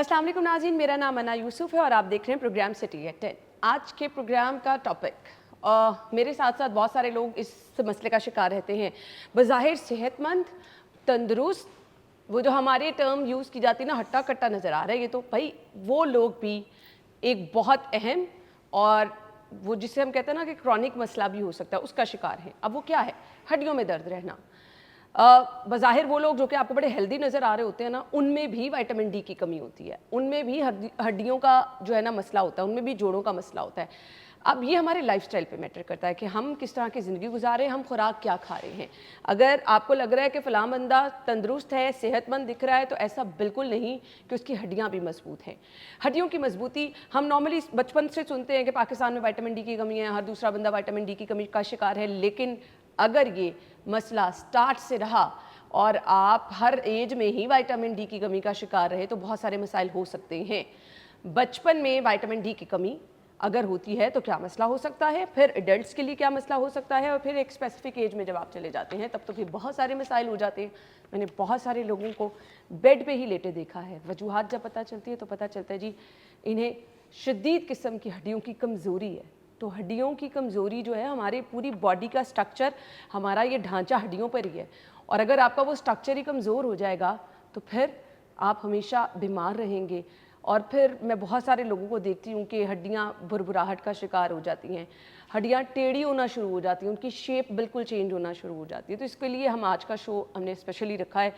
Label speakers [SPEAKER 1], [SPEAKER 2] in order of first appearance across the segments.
[SPEAKER 1] अस्सलाम वालेकुम नाज़रीन, मेरा नाम अना यूसुफ है और आप देख रहे हैं प्रोग्राम सिटी एट 10। आज के प्रोग्राम का टॉपिक मेरे साथ साथ बहुत सारे लोग इस मसले का शिकार रहते हैं। बज़ाहिर सेहतमंद, तंदुरुस्त, वो जो हमारे टर्म यूज़ की जाती है ना, हट्टा कट्टा नज़र आ रहा है। ये तो भाई वो लोग भी एक बहुत अहम और वो जिसे हम कहते हैं ना कि क्रॉनिक मसला भी हो सकता है, उसका शिकार है। अब वो क्या है? हड्डियों में दर्द रहना। बज़ाहिर वो लोग जो कि आपको बड़े हेल्दी नज़र आ रहे होते हैं ना, उनमें भी विटामिन डी की कमी होती है, उनमें भी हड्डियों का जो है ना मसला होता है, उनमें भी जोड़ों का मसला होता है। अब ये हमारे लाइफस्टाइल पे मैटर करता है कि हम किस तरह की ज़िंदगी गुजारे, हम खुराक क्या खा रहे हैं। अगर आपको लग रहा है कि फ़लाँ बंदा तंदुरुस्त है, सेहतमंद दिख रहा है, तो ऐसा बिल्कुल नहीं कि उसकी हड्डियाँ भी मजबूत हैं। हड्डियों की मजबूती हम नॉर्मली बचपन से सुनते हैं कि पाकिस्तान में विटामिन डी की कमी है, हर दूसरा बंदा विटामिन डी की कमी का शिकार है। लेकिन अगर ये मसला स्टार्ट से रहा और आप हर एज में ही विटामिन डी की कमी का शिकार रहे, तो बहुत सारे मसाइल हो सकते हैं। बचपन में विटामिन डी की कमी अगर होती है तो क्या मसला हो सकता है, फिर एडल्ट्स के लिए क्या मसला हो सकता है, और फिर एक स्पेसिफिक एज में जब आप चले जाते हैं तब तो फिर बहुत सारे मसाइल हो जाते हैं। मैंने बहुत सारे लोगों को बेड पे ही लेटे देखा है। वजूहात जब पता चलती है तो पता चलता है जी इन्हें शदीद किस्म की हड्डियों की कमज़ोरी है। तो हड्डियों की कमज़ोरी जो है, हमारी पूरी बॉडी का स्ट्रक्चर, हमारा ये ढांचा हड्डियों पर ही है, और अगर आपका वो स्ट्रक्चर ही कमज़ोर हो जाएगा तो फिर आप हमेशा बीमार रहेंगे। और फिर मैं बहुत सारे लोगों को देखती हूँ कि हड्डियाँ भुरभुराहट का शिकार हो जाती हैं, हड्डियाँ टेढ़ी होना शुरू हो जाती हैं, उनकी शेप बिल्कुल चेंज होना शुरू हो जाती है। तो इसके लिए हम आज का शो हमने स्पेशली रखा है।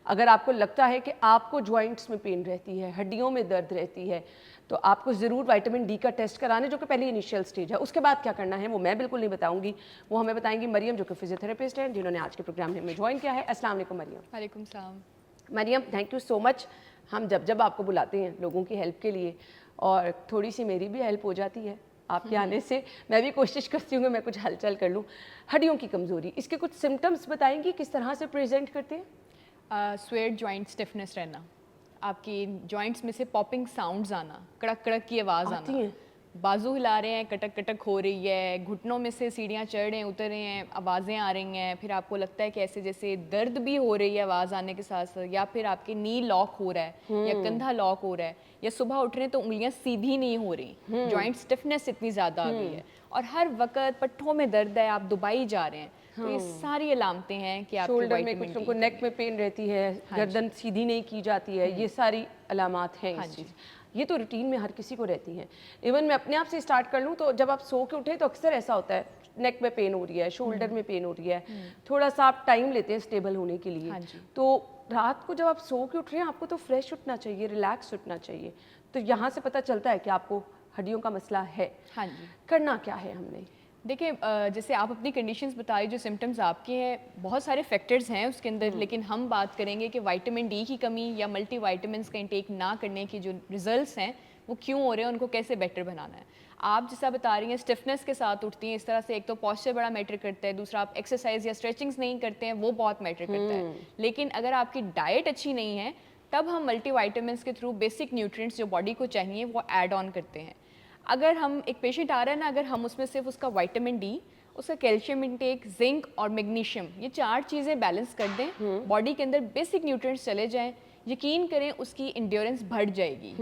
[SPEAKER 1] अगर आपको लगता है कि आपको जॉइंट्स में पेन रहती है, हड्डियों में दर्द रहती है, तो आपको ज़रूर विटामिन डी का टेस्ट कराने, जो कि पहले इनिशियल स्टेज है। उसके बाद क्या करना है वो मैं बिल्कुल नहीं बताऊंगी, वो हमें बताएंगी मरियम, जो कि फिजियोथेरेपिस्ट हैं, जिन्होंने आज के प्रोग्राम में ज्वाइन किया है। अस्सलाम वालेकुम मरियम।
[SPEAKER 2] वालेकुम सलाम।
[SPEAKER 1] Mariam, thank you so much. हम जब आपको बुलाते हैं लोगों की हेल्प के लिए, और थोड़ी सी मेरी भी हेल्प हो जाती है आपके आने से, मैं भी कोशिश करती हूँ कि मैं कुछ हलचल कर लूँ। हड्डियों की कमज़ोरी, इसके कुछ सिम्टम्स बताएंगी, किस तरह से प्रेजेंट करते हैं?
[SPEAKER 2] स्वेट जॉइंट स्टिफनेस रहना, आपकी जॉइंट्स में से पॉपिंग साउंड्स आना, कड़क कड़क की आवाज़ आना, बाजू हिला रहे हैं, कटक कटक हो रही है, घुटनों में से सीढ़ियाँ चढ़ रहे हैं, उतर रहे हैं, आवाज़ें आ रही हैं, फिर आपको लगता है कि ऐसे जैसे दर्द भी हो रही है आवाज़ आने के साथ साथ, या फिर आपके नी लॉक हो रहा है या कंधा लॉक हो रहा है, या सुबह उठ रहे हैं तो उंगलियां सीधी नहीं हो रही, जॉइंट स्टिफनेस इतनी ज़्यादा आ गई है, और हर वक्त पट्ठों में दर्द है, आप दुबई जा रहे हैं, तो ये सारी अलामतें हैं कि आपको
[SPEAKER 1] शोल्डर में, कुछ लोगों को नेक में पेन रहती है, गर्दन सीधी नहीं की जाती है, ये सारी अलामात हैं इस चीज़। ये तो रूटीन में हर किसी को रहती हैं। इवन मैं अपने आप से स्टार्ट कर लूँ तो जब आप सो के उठे तो अक्सर ऐसा होता है, नेक में पेन हो रही है, शोल्डर में पेन हो रही है, थोड़ा सा आप टाइम लेते हैं स्टेबल होने के लिए। तो रात को जब आप सो के उठ रहे हैं, आपको तो फ्रेश उठना चाहिए, रिलैक्स उठना चाहिए। तो यहाँ से पता चलता है कि आपको हड्डियों का मसला है।
[SPEAKER 2] हाँ जी,
[SPEAKER 1] करना क्या है हमने?
[SPEAKER 2] देखिए, जैसे आप अपनी कंडीशंस बताई, जो सिम्टम्स आपके हैं, बहुत सारे फैक्टर्स हैं उसके अंदर, लेकिन हम बात करेंगे कि विटामिन डी की कमी या मल्टी विटामिन्स का इंटेक ना करने की जो रिजल्ट्स हैं वो क्यों हो रहे हैं, उनको कैसे बेटर बनाना है। आप जैसा बता रही हैं स्टिफनेस के साथ उठती हैं, इस तरह से एक तो पॉस्चर बड़ा मैटर करता है, दूसरा आप एक्सरसाइज या स्ट्रेचिंग्स नहीं करते हैं, वो बहुत मैटर करता है। लेकिन अगर आपकी डाइट अच्छी नहीं है, तब हम मल्टी विटामिन्स के थ्रू बेसिक न्यूट्रिएंट्स जो बॉडी को चाहिए वो ऐड ऑन करते हैं। अगर हम एक पेशेंट आ रहा है ना, अगर हम उसमें सिर्फ उसका विटामिन डी, उसका कैल्शियम इंटेक, जिंक और मैग्नीशियम, ये 4 चीज़ें बैलेंस कर दें, बॉडी के अंदर बेसिक न्यूट्रिएंट्स चले जाएं, यकीन करें उसकी इंड्योरेंस बढ़ जाएगी,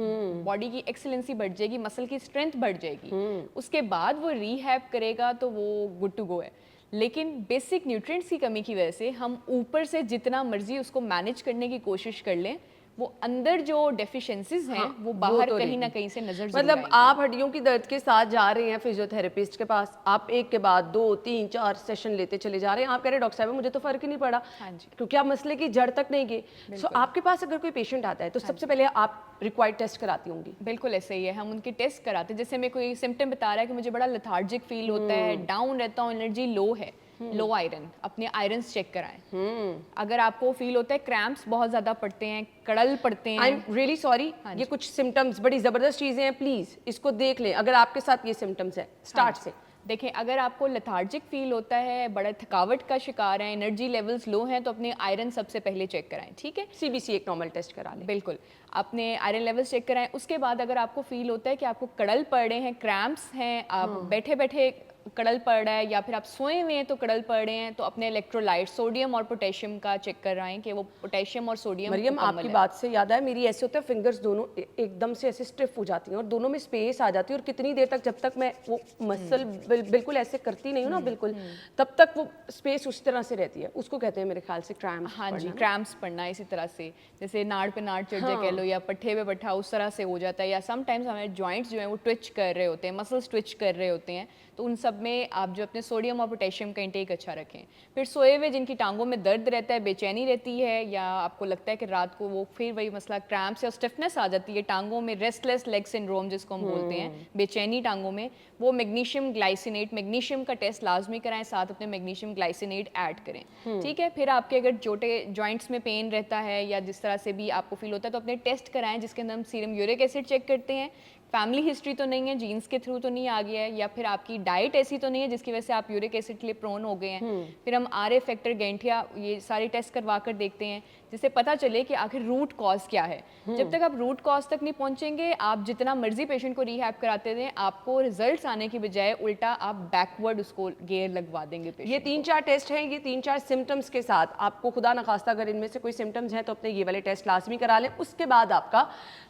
[SPEAKER 2] बॉडी की एक्सीलेंसी बढ़ जाएगी, मसल की स्ट्रेंथ बढ़ जाएगी। उसके बाद वो रीहैब करेगा तो वो गुड टू गो है। लेकिन बेसिक न्यूट्रिएंट्स की कमी की वजह से हम ऊपर से जितना मर्जी उसको मैनेज करने की कोशिश कर लें, वो अंदर जो डेफिशिएंसीज हैं वो बाहर तो कहीं ना कहीं से नजर
[SPEAKER 1] मतलब आप हड्डियों की दर्द के साथ जा रहे हैं फिजियोथेरेपिस्ट के पास, आप एक के बाद 2, 3, 4 सेशन लेते चले जा रहे हैं, आप कह रहे हैं डॉक्टर साहब मुझे तो फर्क ही नहीं पड़ा।
[SPEAKER 2] हाँ जी,
[SPEAKER 1] क्योंकि आप मसले की जड़ तक नहीं गए। सो आपके पास अगर कोई पेशेंट आता है तो सबसे पहले आप रिक्वायर्ड टेस्ट कराती होंगी?
[SPEAKER 2] बिल्कुल ऐसे ही है, हम उनके टेस्ट कराते हैं। जैसे मैं कोई सिम्टम बता रहा है कि मुझे बड़ा लेथार्जिक फील होता है, डाउन रहता हूँ, एनर्जी लो है, लो आयरन, अपने आयरन्स चेक कराएं। अगर आपको फील होता है क्रैम्प्स बहुत ज्यादा पड़ते हैं, कड़ल पड़ते हैं,
[SPEAKER 1] आई एम रियली सॉरी, ये कुछ सिम्टम्स बड़ी जबरदस्त चीजें हैं, प्लीज इसको देख लें अगर आपके साथ ये सिम्टम्स है स्टार्ट से।
[SPEAKER 2] देखें, अगर आपको लेथार्जिक फील होता है, बड़ा थकावट का शिकार है, एनर्जी लेवल्स लो हैं, तो अपने आयरन सबसे पहले चेक कराएं। ठीक है,
[SPEAKER 1] सीबीसी एक नॉर्मल टेस्ट करा लें।
[SPEAKER 2] बिल्कुल, अपने आयरन लेवल्स चेक कराएं। उसके बाद अगर आपको फील होता है कि आपको कड़ल पड़ रहे हैं, क्रैम्प्स हैं, आप बैठे बैठे कड़ल पड़ रहा है या फिर आप सोए हुए हैं तो कड़ल पड़ रहे हैं, तो अपने इलेक्ट्रोलाइट सोडियम और पोटेशियम का चेक कराएं कि वो पोटेशियम और सोडियम
[SPEAKER 1] मरियम,
[SPEAKER 2] मुकम्मल
[SPEAKER 1] आपकी
[SPEAKER 2] है।
[SPEAKER 1] बात से याद आया, मेरी ऐसे होता है फिंगर्स दोनों एकदम से ऐसे स्टिफ हो जाती हैं और दोनों में स्पेस आ जाती है, और कितनी देर तक, जब तक मैं वो मसल बिल्कुल ऐसे करती नहीं हूँ ना बिल्कुल, तब तक वो स्पेस उस तरह से रहती है। उसको कहते हैं मेरे ख्याल से क्रैम्प।
[SPEAKER 2] हाँ जी, क्रैम्प्स पड़ना इसी तरह से, जैसे नाड़ पे नाड़ चढ़ जाए कह लो, या पट्ठे पे पट्ठा, उस तरह से हो जाता है। या समटाइम्स हमारे जॉइंट्स जो हैं वो ट्विच कर रहे होते हैं, मसल्स ट्विच कर रहे होते हैं, तो उन सब में आप जो अपने सोडियम और पोटेशियम का इंटेक अच्छा रखें। फिर सोए हुए जिनकी टांगों में दर्द रहता है, बेचैनी रहती है, या आपको लगता है कि रात को वो फिर वही मसला क्रैम्प्स या स्टिफनेस आ जाती है टांगों में, रेस्टलेस लेग सिंड्रोम जिसको हम बोलते हैं, बेचैनी टांगों में, वो मैग्नीशियम ग्लाइसिनेट, मैग्नीशियम का टेस्ट लाजमी कराएं, साथ अपने मैग्नीशियम ग्लाइसिनेट ऐड करें। ठीक है, फिर आपके अगर छोटे जॉइंट्स में पेन रहता है या जिस तरह से भी आपको फील होता है, तो अपने टेस्ट कराएं जिसके अंदर हम सीरम यूरिक एसिड चेक करते हैं, फैमिली हिस्ट्री तो नहीं है, जीन्स के थ्रू तो नहीं आ गया है, या फिर आपकी डाइट ऐसी तो नहीं है जिसकी वजह से आप यूरिक एसिड के लिए प्रोन हो गए हैं। फिर हम आरए फैक्टर, गैंठिया, ये सारे टेस्ट करवा कर देखते हैं जिससे पता चले कि आखिर रूट कॉज क्या है। जब तक आप रूट कॉज तक नहीं पहुंचेंगे, आप जितना मर्जी पेशेंट को रिहैब कराते दें, आपको रिजल्ट्स आने की बजाय उल्टा आप बैकवर्ड उसको गेयर लगवा देंगे patient
[SPEAKER 1] ये
[SPEAKER 2] को।
[SPEAKER 1] 3-4 टेस्ट हैं, ये 3-4 सिम्टम्स के साथ आपको खुदा न खास्ता अगर इनमें से कोई सिम्टम्स हैं तो अपने ये वाले टेस्ट लाजमी करा लें। उसके बाद आपका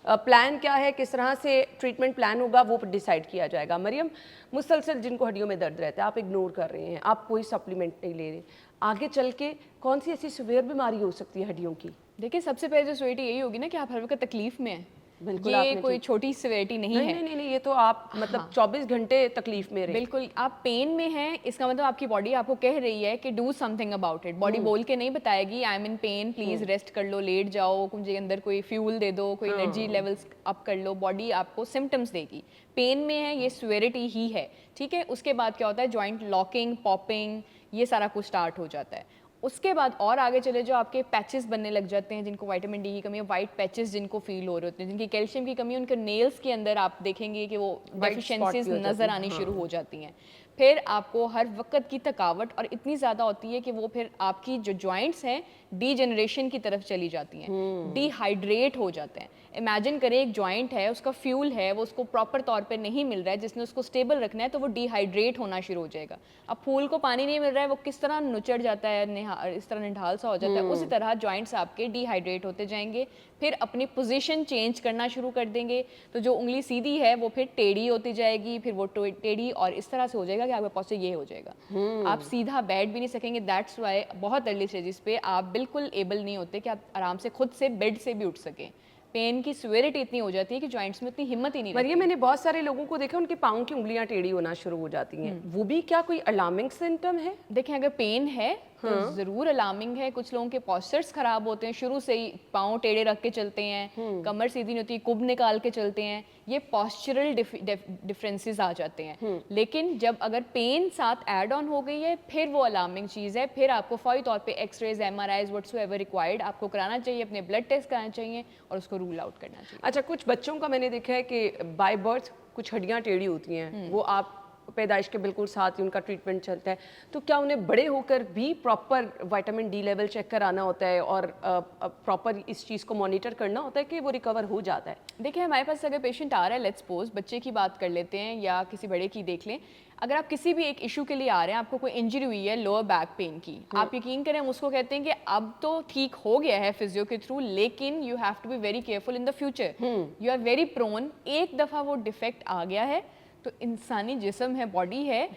[SPEAKER 1] प्लान क्या है, किस तरह से ट्रीटमेंट प्लान होगा, वो डिसाइड किया जाएगा। मरियम, मुसलसल जिनको हड्डियों में दर्द रहता है, आप इग्नोर कर रहे हैं, आप कोई सप्लीमेंट नहीं ले रहे, आगे चल के कौन सी ऐसी सीवियर बीमारी हो सकती है हड्डियों की?
[SPEAKER 2] देखिए, सबसे पहले जो सिवियरिटी यही होगी ना कि आप हर वक्त तकलीफ में हैं।
[SPEAKER 1] बिल्कुल,
[SPEAKER 2] ये
[SPEAKER 1] आपने
[SPEAKER 2] कोई
[SPEAKER 1] ठीक-
[SPEAKER 2] छोटी सिवियरिटी नहीं
[SPEAKER 1] नहीं
[SPEAKER 2] है।
[SPEAKER 1] नहीं नहीं नहीं, ये तो आप मतलब 24 घंटे तकलीफ में रहे।
[SPEAKER 2] बिल्कुल, आप पेन में हैं, इसका मतलब आपकी बॉडी आपको कह रही है कि do something about it. Body बोल के नहीं बताएगी I am in pen, please rest कर लो, लेट जाओ, मुझे अंदर कोई फ्यूल दे दो, कोई एनर्जी लेवल्स अप कर लो। बॉडी आपको सिम्टम्स देगी। पेन में है, ये सिवियरिटी ही है। ठीक है, उसके बाद क्या होता है, जॉइंट लॉकिंग, पॉपिंग, ये सारा कुछ स्टार्ट हो जाता है। उसके बाद और आगे चले जो आपके पैचेस बनने लग जाते हैं, जिनको विटामिन डी की कमी है, वाइट पैचेस जिनको फील हो रहे होते हैं, जिनकी कैल्शियम की कमी है, उनके नेल्स के अंदर आप देखेंगे कि वो डेफिशिएंसीज
[SPEAKER 1] spot भी हो जाती
[SPEAKER 2] नज़र
[SPEAKER 1] हैं,
[SPEAKER 2] आनी शुरू हो जाती हैं। फिर आपको हर वक्त की थकावट और इतनी ज़्यादा होती है कि वो फिर आपकी जो जॉइंट्स हैं डीजेनरेशन की तरफ चली जाती हैं, डिहाइड्रेट हो जाते हैं। इमेजिन करें एक जॉइंट है, उसका फ्यूल है, वो उसको प्रॉपर तौर पे नहीं मिल रहा है, जिसने उसको स्टेबल रखना है, तो वो डिहाइड्रेट होना शुरू हो जाएगा। अब फूल को पानी नहीं मिल रहा है, वो किस तरह नुचड़ जाता है, इस तरह निढाल सा हो जाता है, उसी तरह जॉइंट्स आपके डिहाइड्रेट होते जाएंगे, फिर अपनी पोजीशन चेंज करना शुरू कर देंगे। तो जो उंगली सीधी है वो फिर टेढ़ी होती जाएगी, फिर वो टेढ़ी, और इस तरह से हो जाएगा कि आपके पास से ये हो जाएगा। आप सीधा बैठ भी नहीं सकेंगे। दैट्स वाई बहुत अर्ली स्टेजेस पे आप बिल्कुल एबल नहीं होते कि आप आराम से खुद से बेड से भी उठ सकें। पेन की सिवियरिटी इतनी हो जाती है कि जॉइंट्स में इतनी हिम्मत ही नहीं रहती।
[SPEAKER 1] मरियम, मैंने बहुत सारे लोगों को देखा, उनके पाँव की उंगलियां टेढ़ी होना शुरू हो जाती हैं, वो भी क्या कोई अलार्मिंग सिम्टम है?
[SPEAKER 2] देखें, अगर पेन है तो जरूर अलार्मिंग है। कुछ लोगों के पोस्चर्स खराब होते हैं, शुरू से ही पाँव टेढ़े रख के चलते हैं, कमर सीधी नहीं होती, कुब निकाल के चलते हैं, ये पोस्चरल डिफरेंसेस आ जाते हैं। लेकिन जब अगर पेन साथ ऐड ऑन हो गई है, फिर वो अलार्मिंग चीज़ है। फिर आपको फौरी तौर पे एक्सरेज, एमआरआईज, व्हाट्सोएवर रिक्वायर्ड आपको कराना चाहिए, अपने ब्लड टेस्ट कराना चाहिए और उसको रूल आउट करना चाहिए।
[SPEAKER 1] अच्छा, कुछ बच्चों का मैंने देखा है कि बाय बर्थ कुछ हड्डियां टेढ़ी होती हैं, वो आप पैदाइश के बिल्कुल साथ ही उनका ट्रीटमेंट चलता है, तो क्या उन्हें बड़े होकर भी proper vitamin D level check कराना होता है और प्रॉपर इस चीज़ को मॉनिटर करना होता है कि वो रिकवर हो जाता है?
[SPEAKER 2] देखिए, हमारे पास अगर पेशेंट आ रहा है, लेट्स सपोज बच्चे की बात कर लेते हैं या किसी बड़े की देख लें, अगर आप किसी भी एक इशू के लिए आ रहे हैं, आपको कोई इंजरी हुई है लोअर बैक पेन की, आप यकीन करें हम उसको कहते हैं कि अब तो ठीक हो गया है फिजियो के थ्रू, लेकिन you have to be very careful in the future, you are very prone. एक दफ़ा वो डिफेक्ट आ गया है तो इंसानी जिस्म है, बॉडी है,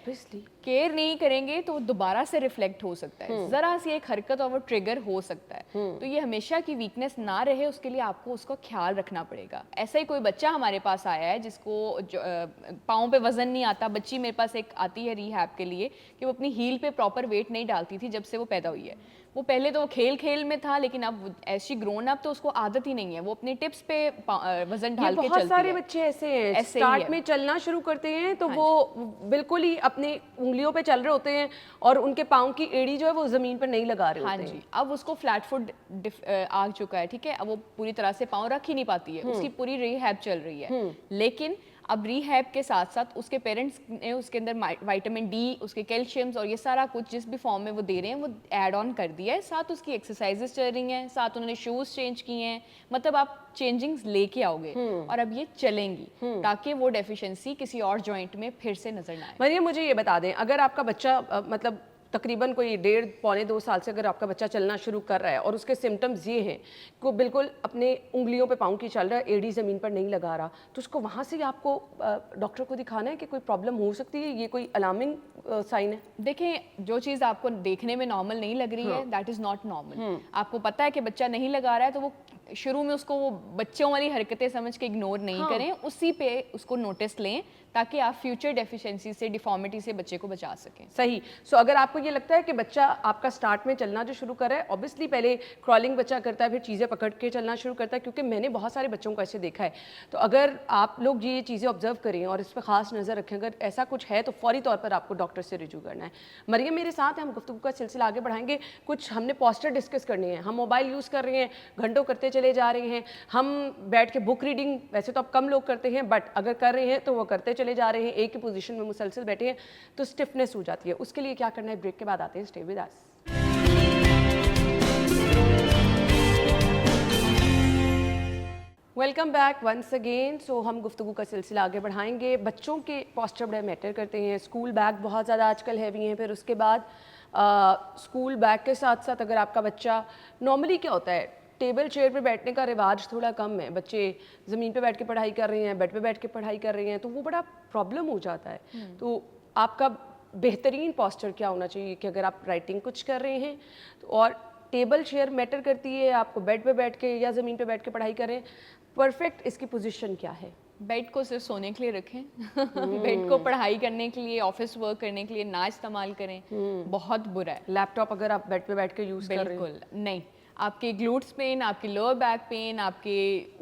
[SPEAKER 2] केयर नहीं करेंगे तो दोबारा से रिफ्लेक्ट हो सकता है, जरा सी एक हरकत और वो ट्रिगर हो सकता है। तो ये हमेशा की वीकनेस ना रहे, उसके लिए आपको उसका ख्याल रखना पड़ेगा। ऐसा ही कोई बच्चा हमारे पास आया है जिसको पाँव पे वजन नहीं आता, बच्ची मेरे पास एक आती है रिहैब के लिए कि वो अपनी हील पे प्रॉपर वेट नहीं डालती थी जब से वो पैदा हुई है। वो पहले तो खेल खेल में था, लेकिन अब ऐसी ग्रोन अप तो उसको आदत ही नहीं है, वो अपने टिप्स पे वजन ढाल के चलती है।
[SPEAKER 1] बहुत सारे बच्चे ऐसे हैं, स्टार्ट में चलना शुरू करते हैं तो वो बिल्कुल ही अपनी उंगलियों पे चल रहे होते हैं और उनके पाँव की एड़ी जो है वो जमीन पर नहीं लगा रहे होते हैं।
[SPEAKER 2] हाँ जी, अब उसको फ्लैट फुट आ चुका है, ठीक है, अब वो पूरी तरह से पाँव रख ही नहीं पाती है, उसकी पूरी रिहैब चल रही है। लेकिन अब रीहैब के साथ साथ उसके पेरेंट्स ने उसके अंदर विटामिन डी, उसके कैल्शियम्स और ये सारा कुछ जिस भी फॉर्म में वो दे रहे हैं वो ऐड ऑन कर दिया है, साथ उसकी एक्सरसाइजेस चल रही हैं, साथ उन्होंने शूज़ चेंज किए हैं, मतलब आप चेंजिंग्स लेके आओगे और अब ये चलेंगी ताकि वो डेफिशिएंसी किसी और जॉइंट में फिर से नजर ना आए।
[SPEAKER 1] मरियम मुझे ये बता दें, अगर आपका बच्चा मतलब तकरीबन कोई 1.5-2 साल से अगर आपका बच्चा चलना शुरू कर रहा है और उसके सिम्टम्स ये हैं कि वो बिल्कुल अपने उंगलियों पे पाँव की चल रहा है, एड़ी ज़मीन पर नहीं लगा रहा, तो उसको वहाँ से आपको डॉक्टर को दिखाना है कि कोई प्रॉब्लम हो सकती है, ये कोई अलार्मिंग साइन है?
[SPEAKER 2] देखें, जो चीज़ आपको देखने में नॉर्मल नहीं लग रही है दैट इज़ नॉट नॉर्मल। आपको पता है कि बच्चा नहीं लगा रहा है तो वो शुरू में उसको वो बच्चों वाली हरकतें समझ के इग्नोर नहीं करें, उसी पे उसको नोटिस लें ताकि आप फ्यूचर डेफिशिएंसी से, डिफॉर्मिटी से बच्चे को बचा सकें।
[SPEAKER 1] सही। सो अगर आपको ये लगता है कि बच्चा आपका स्टार्ट में चलना जो शुरू कर रहा है, ऑब्वियसली पहले क्रॉलिंग बच्चा करता है, फिर चीज़ें पकड़ के चलना शुरू करता है, क्योंकि मैंने बहुत सारे बच्चों को ऐसे देखा है। तो अगर आप लोग ये चीज़ें ऑब्जर्व करें और इस पर खास नज़र रखें, अगर ऐसा कुछ है तो फौरी तौर पर आपको डॉक्टर से रिजू करना है। मरियम मेरे साथ है, हम गुफ्तगू का सिलसिला आगे बढ़ाएंगे। कुछ हमने पोस्टर डिस्कस करने हैं, हम मोबाइल यूज़ कर रहे हैं, घंटों करते चले जा रहे हैं, हम बैठ के बुक रीडिंग वैसे तो अब कम लोग करते हैं, बट अगर कर रहे हैं तो वो करते चले जा रहे हैं, एक ही पोजीशन में मुसलसल बैठे हैं तो स्टिफनेस हो जाती है। उसके लिए क्या करना है, ब्रेक के बाद आते हैं। Stay with us. Welcome back once again. So हम गुफ्तगू का सिलसिला आगे बढ़ाएंगे। बच्चों के पोस्चर बड़े मैटर करते हैं, स्कूल बैग बहुत ज़्यादा आजकल हैवी हैं, फिर उसके बाद स्कूल बैग के साथ साथ अगर आपका बच्चा, नॉर्मली क्या होता है, टेबल चेयर पे बैठने का रिवाज थोड़ा कम है, बच्चे ज़मीन पे बैठ के पढ़ाई कर रहे हैं, बेड पे बैठ के पढ़ाई कर रहे हैं, तो वो बड़ा प्रॉब्लम हो जाता है। तो आपका बेहतरीन पोस्चर क्या होना चाहिए कि अगर आप राइटिंग कुछ कर रहे हैं तो, और टेबल चेयर मैटर करती है, आपको बेड पे बैठ के या ज़मीन पे बैठ के पढ़ाई करें, परफेक्ट इसकी पोजीशन क्या है?
[SPEAKER 2] बेड को सिर्फ सोने के लिए रखें बेड को पढ़ाई करने के लिए, ऑफिस वर्क करने के लिए ना इस्तेमाल करें, बहुत बुरा है।
[SPEAKER 1] लैपटॉप अगर आप बेड पे बैठ के यूज़ कर रहे हैं,
[SPEAKER 2] बिल्कुल नहीं, आपके ग्लूट्स पेन, आपके लोअर बैक पेन, आपके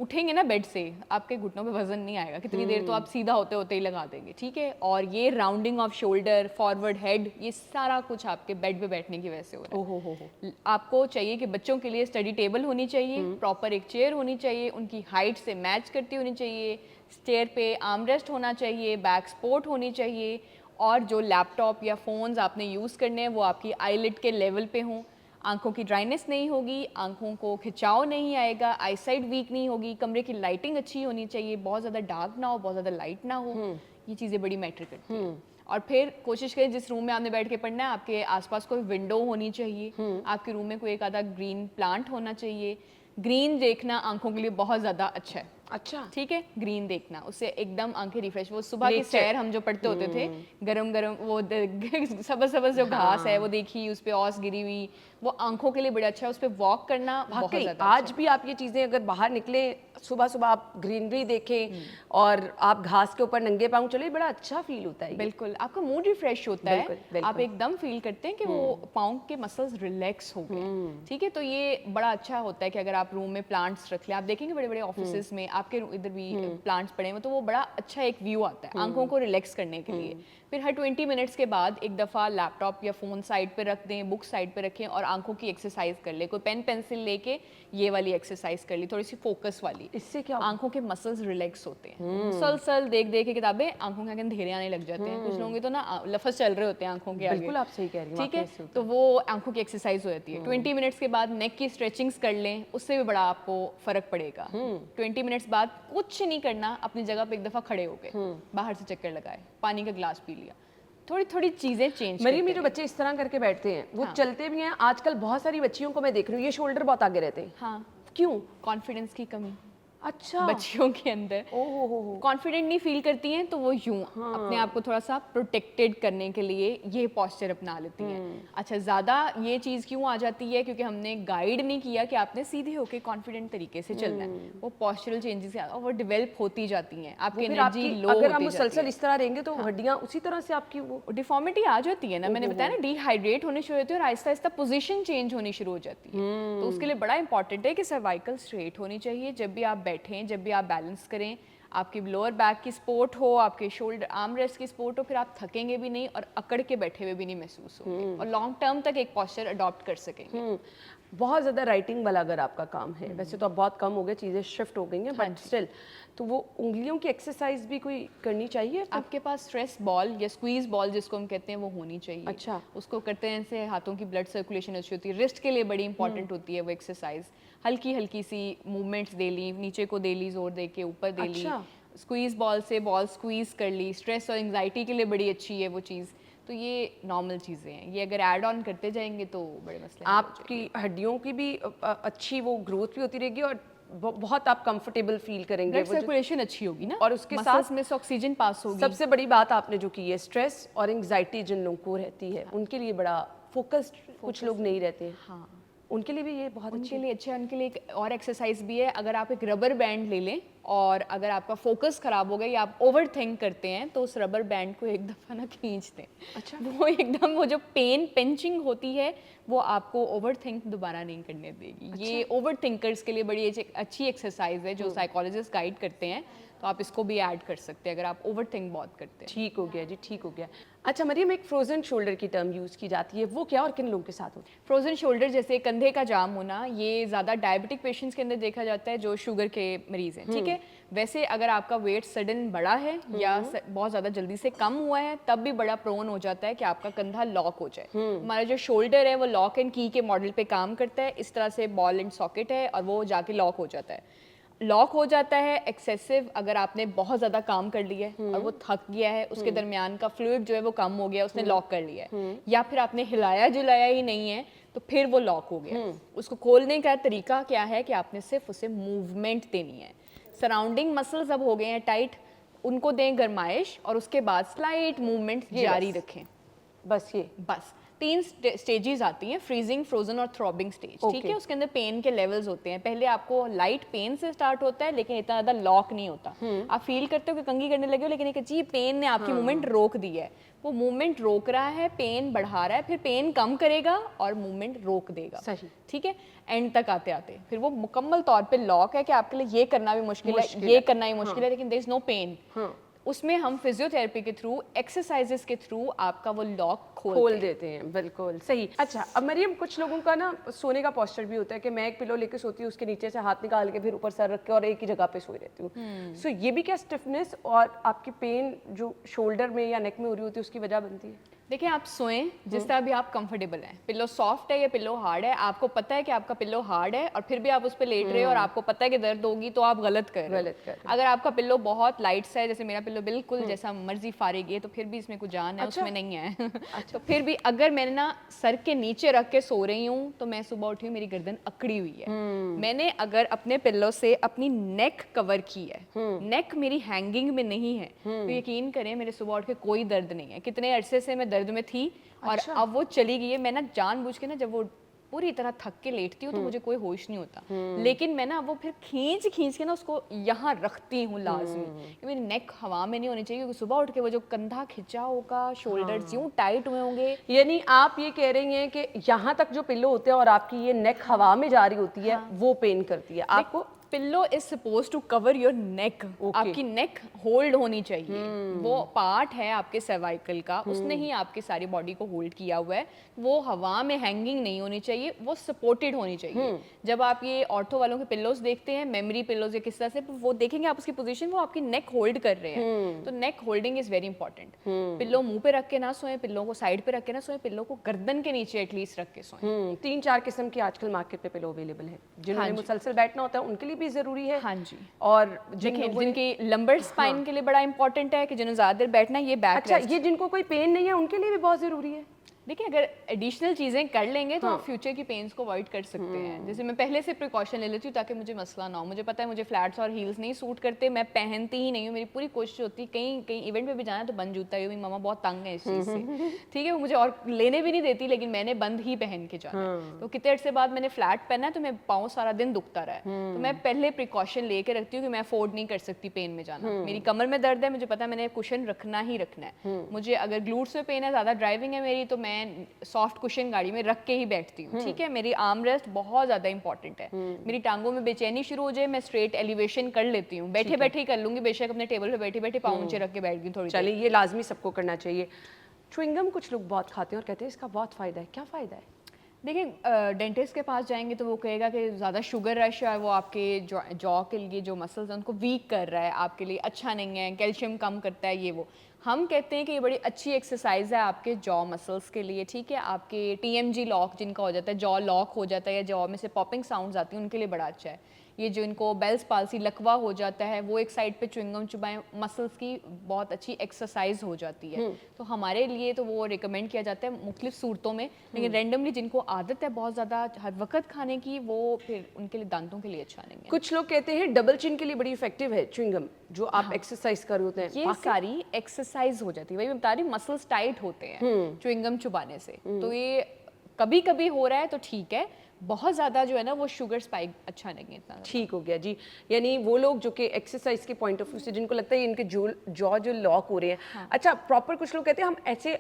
[SPEAKER 2] उठेंगे ना बेड से, आपके घुटनों पे वजन नहीं आएगा, कितनी देर तो आप सीधा होते होते ही लगा देंगे, ठीक है। और ये rounding off shoulder, forward head, ये सारा कुछ आपके बेड पे बैठने की वजह से हो रहा है।
[SPEAKER 1] हो।
[SPEAKER 2] आपको चाहिए कि बच्चों के लिए स्टडी टेबल होनी चाहिए, प्रॉपर एक चेयर होनी चाहिए, उनकी हाइट से मैच करती होनी चाहिए, स्टेयर पे आर्मरेस्ट होना चाहिए, बैक सपोर्ट होनी चाहिए, और जो लैपटॉप या फ़ोन्स आपने यूज़ करने हैं वो आपकी आईलिड के लेवल पे हों, आंखों की ड्राइनेस नहीं होगी, आंखों को खिंचाव नहीं आएगा, आईसाइट वीक नहीं होगी, कमरे की लाइटिंग अच्छी होनी चाहिए, बहुत ज़्यादा डार्क ना हो, बहुत ज़्यादा लाइट ना हो, ये चीज़ें बड़ी मैटर करती हैं। और फिर कोशिश करें जिस रूम में आपने बैठ के पढ़ना है आपके आसपास कोई विंडो होनी चाहिए, आपके रूम में कोई एक आधा ग्रीन प्लांट होना चाहिए। ग्रीन देखना आंखों के लिए बहुत ज़्यादा अच्छा है।
[SPEAKER 1] अच्छा,
[SPEAKER 2] ठीक है, ग्रीन देखना, उससे एकदम आंखें रिफ्रेश। वो सुबह की सैर हम जो पढ़ते होते थे, गरम गरम वो सबज सबज जो घास है वो देखी, उस पे औस गिरी हुई, वो आंखों के लिए बड़ा अच्छा है, उस पे वॉक करना बहुत ज़्यादा
[SPEAKER 1] आज भी आप ये चीज़ें अगर बाहर निकले, सुबह सुबह आप ग्रीनरी देखें और आप घास के ऊपर नंगे पाँव चले, बड़ा अच्छा फील होता है।
[SPEAKER 2] बिल्कुल, आपका मूड रिफ्रेश होता है,
[SPEAKER 1] बिल्कुल।
[SPEAKER 2] आप एकदम फील करते हैं कि वो पाँव के मसल्स रिलैक्स हो गए। ठीक है, तो ये बड़ा अच्छा होता है कि अगर आप रूम में प्लांट्स रख लें, आप देखेंगे बड़े बड़े ऑफिसेज में आपके इधर भी प्लांट्स पड़े हुए, तो वो बड़ा अच्छा एक व्यू आता है आंखों को रिलैक्स करने के लिए। फिर हर 20 मिनट्स के बाद एक दफ़ा लैपटॉप या फ़ोन साइड पे रख दें, बुक साइड पे रखें और आंखों की एक्सरसाइज कर ले। कोई पेन पेंसिल लेके ये वाली एक्सरसाइज कर ली, थोड़ी सी फोकस वाली।
[SPEAKER 1] इससे क्या
[SPEAKER 2] आंखों के मसल्स रिलैक्स होते हैं। मुसलसल देख देख के किताबें आंखों के आगे अंधेरे आने लग जाते हैं। कुछ लोगों के तो ना लफ्ज़ चल रहे होते हैं आंखों के आगे।
[SPEAKER 1] बिल्कुल आप सही कह रही हैं।
[SPEAKER 2] ठीक है, तो वो आंखों की एक्सरसाइज हो जाती है। 20 मिनट्स के बाद नेक की स्ट्रेचिंग्स कर लें, उससे भी बड़ा आपको फर्क पड़ेगा। 20 मिनट्स बाद कुछ नहीं करना, अपनी जगह पे एक दफ़ा खड़े हो गए, बाहर से चक्कर लगाए, पानी का गिलास पी लिया, थोड़ी थोड़ी चीजें चेंज।
[SPEAKER 1] मेरी जो बच्चे इस तरह करके बैठते हैं वो चलते भी हैं। आजकल बहुत सारी बच्चियों को मैं देख रही हूँ, ये शोल्डर बहुत आगे रहते हैं।
[SPEAKER 2] हाँ,
[SPEAKER 1] क्यों?
[SPEAKER 2] कॉन्फिडेंस की कमी।
[SPEAKER 1] अच्छा,
[SPEAKER 2] बच्चियों के अंदर कॉन्फिडेंट नहीं फील करती हैं, तो वो यूं अपने आप को थोड़ा सा प्रोटेक्टेड करने के लिए ये पोस्चर अपना लेती हैं। अच्छा, ज़्यादा ये चीज़ क्यों आ जाती है? क्योंकि हमने गाइड नहीं किया कि आपने सीधे होके कॉन्फिडेंट तरीके से चलना है। वो पोस्चरल चेंजेस वो डेवलप होती जाती हैं, आपकी एनर्जी लो
[SPEAKER 1] अगर हम
[SPEAKER 2] होती जाती
[SPEAKER 1] मुसलसल
[SPEAKER 2] है।
[SPEAKER 1] इस तरह रहेंगे तो हड्डियाँ उसी तरह से आपकी वो
[SPEAKER 2] डिफॉर्मिटी आ जाती है ना, मैंने बताया ना, डिहाइड्रेट होने शुरू होती है और आहिस्ता आहिस्ता पोजीशन चेंज होनी शुरू हो जाती है। तो उसके लिए बड़ा इंपॉर्टेंट है कि सर्वाइकल स्ट्रेट होनी चाहिए जब भी आप बैठें, जब भी आप बैलेंस करें। आपकी लोअर बैक की सपोर्ट हो, आपके शोल्डर आर्म रेस्ट की सपोर्ट हो, फिर आप थकेंगे भी नहीं और अकड़ के बैठे हुए भी नहीं महसूस होंगे और लॉन्ग टर्म तक एक पोस्चर अडॉप्ट कर सकेंगे।
[SPEAKER 1] बहुत ज़्यादा राइटिंग वाला अगर आपका काम है, वैसे तो अब बहुत कम हो गया, चीज़ें शिफ्ट हो गई हैं, बट स्टिल तो वो उंगलियों की एक्सरसाइज भी कोई करनी चाहिए।
[SPEAKER 2] आपके पास स्ट्रेस बॉल या स्क्वीज बॉल जिसको हम कहते हैं वो होनी चाहिए।
[SPEAKER 1] अच्छा।
[SPEAKER 2] उसको करते हैं से हाथों की ब्लड सर्कुलेशन अच्छी होती है। रिस्ट के लिए बड़ी इंपॉर्टेंट होती है वो एक्सरसाइज। हल्की हल्की सी मूवमेंट्स दे ली, नीचे को दे ली, जोर दे के ऊपर दे ली।
[SPEAKER 1] अच्छा।
[SPEAKER 2] स्क्वीज बॉल से बॉल स्क्वीज कर ली। स्ट्रेस और एंग्जाइटी के लिए बड़ी अच्छी है वो चीज़। तो ये नॉर्मल चीज़ें हैं, ये अगर ऐड ऑन करते जाएंगे तो बड़े मसले नहीं हो
[SPEAKER 1] आपकी हड्डियों की भी अच्छी वो ग्रोथ भी होती रहेगी और बहुत आप कंफर्टेबल फील करेंगे।
[SPEAKER 2] ब्लड सर्कुलेशन अच्छी होगी ना,
[SPEAKER 1] और उसके साथ
[SPEAKER 2] में से ऑक्सीजन पास होगी।
[SPEAKER 1] सबसे बड़ी बात आपने जो की है, स्ट्रेस और एंग्जाइटी जिन लोगों को रहती है उनके लिए बड़ा फोकस्ड कुछ लोग नहीं रहते हैं,
[SPEAKER 2] हाँ,
[SPEAKER 1] उनके लिए भी ये बहुत अच्छी
[SPEAKER 2] उनके लिए अच्छा है। उनके लिए एक और एक्सरसाइज भी है। अगर आप एक रबर बैंड ले लें और अगर आपका फोकस खराब हो गया या आप ओवर थिंक करते हैं तो उस रबर बैंड को एक दफ़ा ना खींच दें।
[SPEAKER 1] अच्छा।
[SPEAKER 2] वो एकदम वो जो पिंचिंग होती है वो आपको ओवर थिंक दोबारा नहीं करने देगी। अच्छा। ये ओवर थिंकर्स के लिए बड़ी अच्छी एक्सरसाइज है जो साइकोलॉजिस्ट गाइड करते हैं, तो आप इसको भी ऐड कर सकते हैं अगर आप ओवर थिंक बहुत करते हैं।
[SPEAKER 1] ठीक हो गया जी, ठीक हो गया। अच्छा मरियम, एक फ्रोजन शोल्डर की टर्म यूज़ की जाती है, वो क्या और किन लोगों के साथ होती है?
[SPEAKER 2] फ्रोजन शोल्डर जैसे कंधे का जाम होना, ये ज़्यादा डायबिटिक पेशेंट्स के अंदर देखा जाता है जो शुगर के मरीज़ हैं, ठीक है। वैसे अगर आपका वेट सडन बड़ा है या बहुत ज़्यादा जल्दी से कम हुआ है तब भी बड़ा प्रोन हो जाता है कि आपका कंधा लॉक हो जाए। हमारा जो शोल्डर है वो लॉक एंड की के मॉडल पे काम करता है। इस तरह से बॉल एंड सॉकेट है और वो जाके लॉक हो जाता है। लॉक हो जाता है एक्सेसिव अगर आपने बहुत ज़्यादा काम कर लिया है और वो थक गया है, उसके दरमियान का फ्लूइड जो है वो कम हो गया, उसने लॉक कर लिया है, या फिर आपने हिलाया जुलाया ही नहीं है तो फिर वो लॉक हो गया। उसको खोलने का तरीका क्या है कि आपने सिर्फ उसे मूवमेंट देनी है। सराउंडिंग मसल्स अब हो गए हैं टाइट, उनको दें गरमाइश और उसके बाद स्लाइट मूवमेंट जारी रखें।
[SPEAKER 1] बस ये
[SPEAKER 2] बस 3 स्टेजेस आती हैं, फ्रीजिंग, फ्रोजन और थ्रॉबिंग स्टेज, ठीक है। उसके अंदर पेन के लेवल्स होते हैं। पहले आपको लाइट पेन से स्टार्ट होता है लेकिन इतना ज़्यादा लॉक नहीं होता। आप फील करते हो कि कंघी करने लगे हो लेकिन एक अजीब पेन ने आपकी मूवमेंट रोक दी है। वो मूवमेंट रोक रहा है, पेन बढ़ा रहा है, फिर पेन कम करेगा और मूवमेंट रोक देगा।
[SPEAKER 1] सही,
[SPEAKER 2] ठीक है। एंड तक आते आते फिर वो मुकम्मल तौर पे लॉक है कि आपके लिए ये करना भी मुश्किल है, ये करना ही मुश्किल है, लेकिन देयर इज नो पेन। उसमें हम फिजियोथेरेपी के थ्रू, एक्सरसाइजेस के थ्रू आपका वो लॉक खोल
[SPEAKER 1] देते हैं। बिल्कुल सही। अच्छा अब मरियम, कुछ लोगों का ना सोने का पोस्चर भी होता है कि मैं एक पिलो लेके सोती हूँ, उसके नीचे से हाथ निकाल के फिर ऊपर सर रख के और एक ही जगह पे सोई रहती हूँ। सो ये भी क्या स्टिफनेस और आपकी पेन जो शोल्डर में या नेक में हो रही होती है उसकी वजह बनती है?
[SPEAKER 2] देखिए, आप सोएं जिस तरह भी आप कंफर्टेबल हैं। पिल्लो सॉफ्ट है या पिल्लो हार्ड है, आपको पता है कि आपका पिल्लो हार्ड है और फिर भी आप उस पर लेट रहे हो और आपको पता है कि दर्द होगी, तो आप गलत कर रहे हो। अगर आपका पिल्लो बहुत लाइट सा है, जैसे मेरा पिल्लो बिल्कुल जैसा मर्जी फारिग है, तो फिर भी इसमें कुछ जान है। अच्छा। उसमें नहीं है। अच्छा। तो फिर भी अगर मैंने ना सर के नीचे रख के सो रही हूँ तो मैं सुबह उठी हूँ मेरी गर्दन अकड़ी हुई है। मैंने अगर अपने पिल्लो से अपनी नेक कवर की है, नेक मेरी हैंगिंग में नहीं है, तो यकीन करें मेरे सुबह उठ के कोई दर्द नहीं है। कितने अरसे से मैं दर्द में थी और
[SPEAKER 1] अच्छा।
[SPEAKER 2] अब वो चली गई है। मैं ना जानबूझ के ना जब वो पूरी तरह थक के लेटती हूँ तो मुझे कोई होश नहीं होता, लेकिन मैं ना वो फिर खींच के ना उसको यहाँ रखती हूँ लाजमी, कि मेरी नेक हवा में नहीं होनी चाहिए, क्योंकि सुबह उठ के वो जो कंधा खिंचा होगा, शोल्डर्स यूँ टाइट हुए होंगे।
[SPEAKER 1] यानी आप ये कह रही हैं कि यहाँ तक जो पिल्लो होते हैं और आपकी ये नेक हवा में जा रही होती है, वो पेन करती है आपको?
[SPEAKER 2] Pillow is suppose to cover your neck. आपकी नेक होल्ड होनी चाहिए। वो पार्ट है आपके सर्वाइकल का, उसने ही आपकी सारी बॉडी को होल्ड किया हुआ है। वो हवा में हैंगिंग नहीं होनी चाहिए, वो सपोर्टेड होनी चाहिए। जब आप ये ऑर्थो वालों के पिल्लोज देखते हैं, मेमोरी पिल्लोज या किस तरह से, वो देखेंगे आप उसकी पोजीशन, वो आपकी नेक होल्ड कर रहे हैं। तो neck holding is very important. Pillow मुंह पे रख के ना सोएं, पिल्लों को साइड पे रख के ना सोएं, पिल्लो को गर्दन के नीचे एटलीस्ट रख के सोएं।
[SPEAKER 1] 3-4 किस्म की आजकल मार्केट पे पिलो अवेलेबल है। जिन्होंने मुसलसल बैठना होता है उनके लिए भी जरूरी है।
[SPEAKER 2] हाँ जी।
[SPEAKER 1] और
[SPEAKER 2] जिनकी लंबर स्पाइन के लिए बड़ा इंपॉर्टेंट है कि जिन्हें ज्यादा देर बैठना है, ये बैक
[SPEAKER 1] अच्छा, ये जिनको कोई पेन नहीं है उनके लिए भी बहुत जरूरी है।
[SPEAKER 2] देखिए, अगर एडिशनल चीज़ें कर लेंगे तो आप फ्यूचर की पेन्स को अवॉइड कर सकते हैं। जैसे मैं पहले से प्रिकॉशन ले लेती हूँ ताकि मुझे मसला ना हो। मुझे पता है मुझे फ्लैट्स और हील्स नहीं सूट करते, मैं पहनती ही नहीं हूँ। मेरी पूरी कोशिश होती है कहीं इवेंट पे भी जाना तो बंद जूता ही, मेरी मम्मा बहुत तंग है इस चीज़ से, ठीक है। वो मुझे और लेने भी नहीं देती, लेकिन मैंने बंद ही पहन के जाना है। तो कितने अर्से बाद मैंने फ्लैट पहना है तो मैं पाँव सारा दिन दुखता रहा है, तो मैं पहले प्रिकॉशन लेके रखती हूँ कि मैं अफोर्ड नहीं कर सकती पेन में जाना। मेरी कमर में दर्द है, मुझे पता है मैंने कुशन रखना ही रखना है। मुझे अगर ग्लूट्स में पेन है, ज़्यादा ड्राइविंग है मेरी, तो मैं मैं सॉफ्ट कुशन गाड़ी में रख के ही बैठती हूँ, ठीक है। मेरी आर्म रेस्ट बहुत ज़्यादा इंपॉर्टेंट है। मेरी टांगों में बेचैनी शुरू हो जाए, मैं स्ट्रेट एलिवेशन कर लेती हूँ, बैठे बैठे ही कर लूँगी, बेशक अपने टेबल पे बैठे बैठे पाँव नीचे रख के बैठ गई थोड़ी देर।
[SPEAKER 1] चलिए, ये लाजमी सबको करना चाहिए। च्युइंगम कुछ लोग बहुत खाते हैं और कहते हैं इसका बहुत फ़ायदा है, क्या फ़ायदा है?
[SPEAKER 2] देखिए, डेंटिस्ट के पास जाएंगे तो वो कहेगा कि ज़्यादा शुगर रश है, वो आपके जॉ के लिए जो मसल्स हैं उनको वीक कर रहा है, आपके लिए अच्छा नहीं है, कैल्शियम कम करता है, ये वो। हम कहते हैं कि ये बड़ी अच्छी एक्सरसाइज है आपके जॉ मसल्स के लिए, ठीक है। आपके TMG लॉक जिनका हो जाता है, जॉ लॉक हो जाता है या जॉ में से पॉपिंग साउंड्स आती हैं, उनके लिए बड़ा अच्छा है। ये जो इनको बेल्स पाल्सी लकवा हो जाता है, वो एक साइड पे च्युइंगम चुबाएं, मसल्स की बहुत अच्छी एक्सरसाइज हो जाती है। तो हमारे लिए तो वो रिकमेंड किया जाता है मुख्तलिफ सूरतों में, लेकिन रेंडमली जिनको आदत है बहुत ज़्यादा हर वक्त खाने की, वो फिर उनके लिए दांतों के लिए अच्छा नहीं है।
[SPEAKER 1] कुछ लोग कहते हैं डबल चिन के लिए बड़ी इफेक्टिव है च्युइंगम, जो आप एक्सरसाइज कर रहे होते हैं।
[SPEAKER 2] ये सारी एक्सरसाइज हो जाती है, वही मैं बता रही हूँ, मसल्स टाइट होते हैं च्युइंगम चुबाने से। तो ये कभी कभी हो रहा है तो ठीक है, बहुत ज़्यादा जो है ना वो शुगर स्पाइक अच्छा नहीं है इतना।
[SPEAKER 1] ठीक हो गया जी। यानी वो लोग जो कि एक्सरसाइज के पॉइंट ऑफ व्यू से जिनको लगता है इनके जो लॉक हो रहे हैं, अच्छा प्रॉपर, कुछ लोग कहते हैं हम ऐसे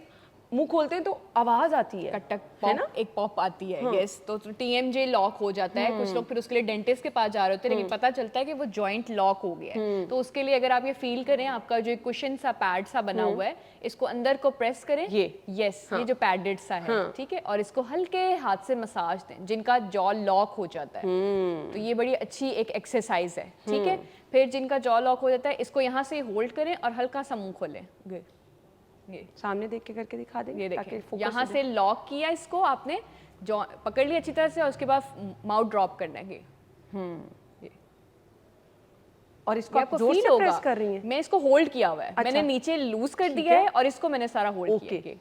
[SPEAKER 1] मुंह खोलते हैं तो आवाज आती है,
[SPEAKER 2] कटक
[SPEAKER 1] है
[SPEAKER 2] पॉप,
[SPEAKER 1] ना?
[SPEAKER 2] एक पॉप आती है, यस। तो TMJ लॉक हो जाता है। कुछ लोग फिर उसके लिए डेंटिस्ट के पास जा रहे होते हैं, लेकिन पता चलता है कि वो जॉइंट लॉक हो गया है। तो उसके लिए अगर आप ये फील करें, आपका जो कुशन सा पैड सा बना हुआ है, इसको अंदर को प्रेस करें, ये ये जो पैडेड सा है, ठीक है, और इसको हल्के हाथ से मसाज दें जिनका जॉ लॉक हो जाता है। तो ये बड़ी अच्छी एक एक्सरसाइज है, ठीक है। फिर जिनका जॉ लॉक हो जाता है, इसको यहाँ से होल्ड करें और हल्का सा मुंह खोलें, ये
[SPEAKER 1] सामने देख के करके दिखा देंगे,
[SPEAKER 2] ये
[SPEAKER 1] ताकि
[SPEAKER 2] देखें,
[SPEAKER 1] focus
[SPEAKER 2] यहाँ
[SPEAKER 1] हो
[SPEAKER 2] से लॉक किया इसको आपने, जॉ पकड़ लिया अच्छी तरह से, और उसके बाद माउथ ड्रॉप करना है। ये
[SPEAKER 1] और इसको
[SPEAKER 2] आपको
[SPEAKER 1] आप जोर
[SPEAKER 2] फील
[SPEAKER 1] से
[SPEAKER 2] होगा,
[SPEAKER 1] प्रेस कर रही हैं।
[SPEAKER 2] मैं इसको होल्ड किया हुआ है,
[SPEAKER 1] अच्छा।
[SPEAKER 2] मैंने नीचे लूज कर
[SPEAKER 1] ठीक
[SPEAKER 2] दिया
[SPEAKER 1] है।
[SPEAKER 2] है और इसको मैंने सारा होल्ड किया है।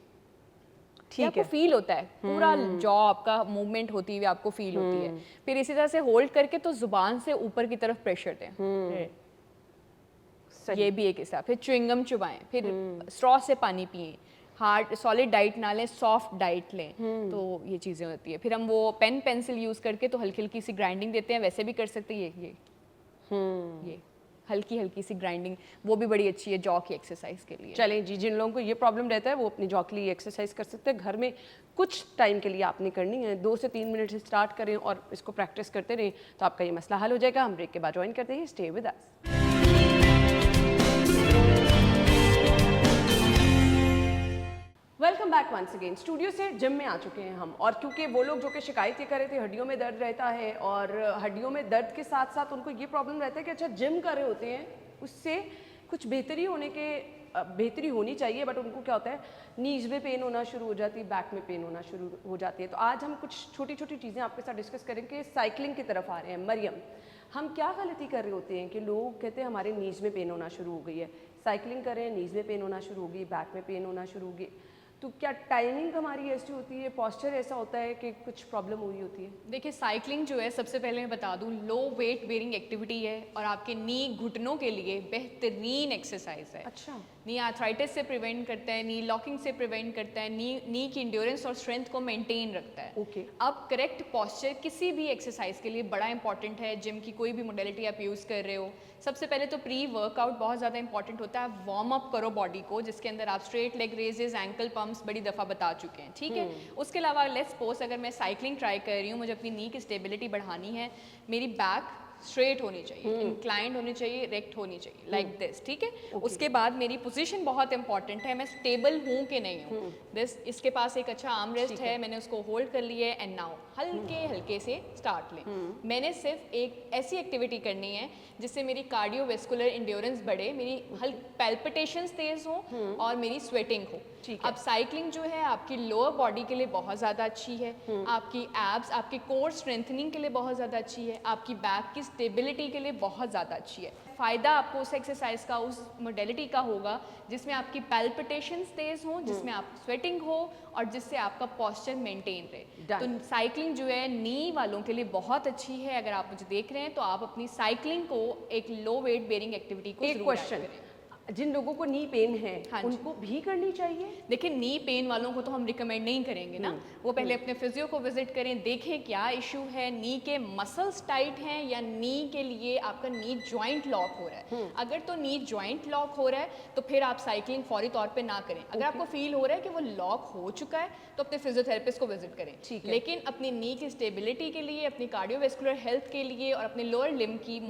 [SPEAKER 1] ठीक
[SPEAKER 2] आपको
[SPEAKER 1] है,
[SPEAKER 2] फील होता है, पूरा जॉ आपका मूवमेंट होती हुई आपको फील होती है। फिर इसी तरह से होल्ड करके तो जुबान से ऊपर की तरफ प्रेशर दें, ये भी एक हिस्सा। फिर च्युइंगम चुबाएं, फिर स्ट्रॉ से पानी पिएं, हार्ड सॉलिड डाइट ना लें, सॉफ्ट डाइट लें। तो ये चीज़ें होती है। फिर हम वो पेन पेंसिल यूज़ करके तो हल्की हल्की सी ग्राइंडिंग देते हैं, वैसे भी कर सकते हैं। ये हल्की हल्की सी ग्राइंडिंग, वो भी बड़ी अच्छी है जॉ की एक्सरसाइज के लिए।
[SPEAKER 1] चलें जी, जिन लोगों को ये प्रॉब्लम रहता है वो अपनी जॉ के लिए एक्सरसाइज कर सकते हैं। घर में कुछ टाइम के लिए आपने करनी है, 2 से 3 मिनट से स्टार्ट करें और इसको प्रैक्टिस करते रहें तो आपका ये मसला हल हो जाएगा। हम ब्रेक के बाद ज्वाइन करते हैं, stay with us. Welcome back once again. Studio से जिम में आ चुके हैं हम, और क्योंकि वो लोग जो कि शिकायत ये कर रहे थे हड्डियों में दर्द रहता है, और हड्डियों में दर्द के साथ साथ उनको ये प्रॉब्लम रहता है कि अच्छा जिम कर रहे होते हैं, उससे कुछ बेहतरी होनी चाहिए, बट उनको क्या होता है, नीज में पेन होना शुरू हो जाती है, बैक में पेन होना शुरू हो जाती है। तो आज हम कुछ छोटी छोटी चीज़ें आपके साथ डिस्कस करेंगे। साइकिलिंग की तरफ आ रहे हैं। मरियम, हम क्या गलती कर रहे होते हैं कि लोग कहते हैं हमारे नीज में पेन होना शुरू हो गई है, साइकिलिंग कर रहे हैं, नीज में पेन होना शुरू हो गई, बैक में पेन होना शुरू हो गई, तो क्या टाइमिंग हमारी ऐसी होती है, पोस्चर ऐसा होता है कि कुछ प्रॉब्लम हुई होती है?
[SPEAKER 2] देखिए, साइकिलिंग जो है, सबसे पहले मैं बता दूं, लो वेट बेयरिंग एक्टिविटी है और आपके नी घुटनों के लिए बेहतरीन एक्सरसाइज है।
[SPEAKER 1] अच्छा।
[SPEAKER 2] नी आर्थराइटिस से प्रिवेंट करता है, नी लॉकिंग से प्रिवेंट करता है, नी की इंड्योरेंस और स्ट्रेंथ को मेंटेन रखता है।
[SPEAKER 1] ओके।
[SPEAKER 2] अब करेक्ट पोस्चर किसी भी एक्सरसाइज के लिए बड़ा इंपॉर्टेंट है। जिम की कोई भी मोडेलिटी आप यूज़ कर रहे हो, सबसे पहले तो प्री वर्कआउट बहुत ज़्यादा इंपॉर्टेंट होता है। वार्म अप करो बॉडी को, जिसके अंदर आप straight leg raises, ankle pumps बड़ी दफ़ा बता चुके हैं, ठीक है। उसके अलावा लेट्स सपोज अगर मैं साइकिलिंग ट्राई कर रही हूँ, मुझे अपनी नी की स्टेबिलिटी बढ़ानी है, मेरी बैक स्ट्रेट होनी चाहिए, इंक्लाइंड होनी चाहिए, रेक्ट होनी चाहिए, लाइक दिस, ठीक है। उसके बाद मेरी पोजीशन बहुत इंपॉर्टेंट है, मैं स्टेबल हूँ कि नहीं हूँ। दिस, इसके पास एक अच्छा आर्म रेस्ट है, मैंने उसको होल्ड कर लिया है, एंड नाउ हल्के हल्के से स्टार्ट लें। मैंने सिर्फ एक ऐसी एक्टिविटी करनी है जिससे मेरी कार्डियोवेस्कुलर इंड्योरेंस बढ़े, मेरी पैल्पिटेशंस तेज हो और मेरी स्वेटिंग हो। अब साइकिलिंग जो है आपकी लोअर बॉडी के लिए बहुत ज़्यादा अच्छी है, आपकी एब्स, आपकी कोर स्ट्रेंथनिंग के लिए बहुत ज़्यादा अच्छी है, आपकी बैक की स्टेबिलिटी के लिए बहुत ज़्यादा अच्छी है। फ़ायदा आपको उस एक्सरसाइज का, उस मोडेलिटी का होगा जिसमें आपकी पैल्पिटेशंस तेज हो, जिसमें आप स्वेटिंग हो और जिससे आपका पोस्चर मेंटेन रहे। तो साइकिलिंग जो है नी वालों के लिए बहुत अच्छी है। अगर आप मुझे देख रहे हैं तो आप अपनी साइकिलिंग को एक लो वेट बेयरिंग एक्टिविटी को
[SPEAKER 1] एक क्वेश्चन, जिन लोगों को नी पेन है
[SPEAKER 2] हाँ जी।
[SPEAKER 1] उनको भी करनी चाहिए?
[SPEAKER 2] देखिए नी पेन वालों को तो हम रिकमेंड नहीं करेंगे ना, वो पहले अपने फिजियो को विजिट करें, देखें क्या इशू है, नी के मसल्स टाइट हैं या नी के लिए आपका नी जॉइंट लॉक हो रहा है। अगर तो नी जॉइंट लॉक हो रहा है तो फिर आप साइकिलिंग फौरी तौर पे ना करें। अगर आपको फील हो रहा है कि वो लॉक हो चुका है तो अपने फिजियोथेरेपिस्ट को विजिट करें।
[SPEAKER 1] ठीक है।
[SPEAKER 2] लेकिन अपनी नी की स्टेबिलिटी के लिए, अपनी कार्डियोवेस्कुलर हेल्थ के लिए और अपने लोअर लिम्ब की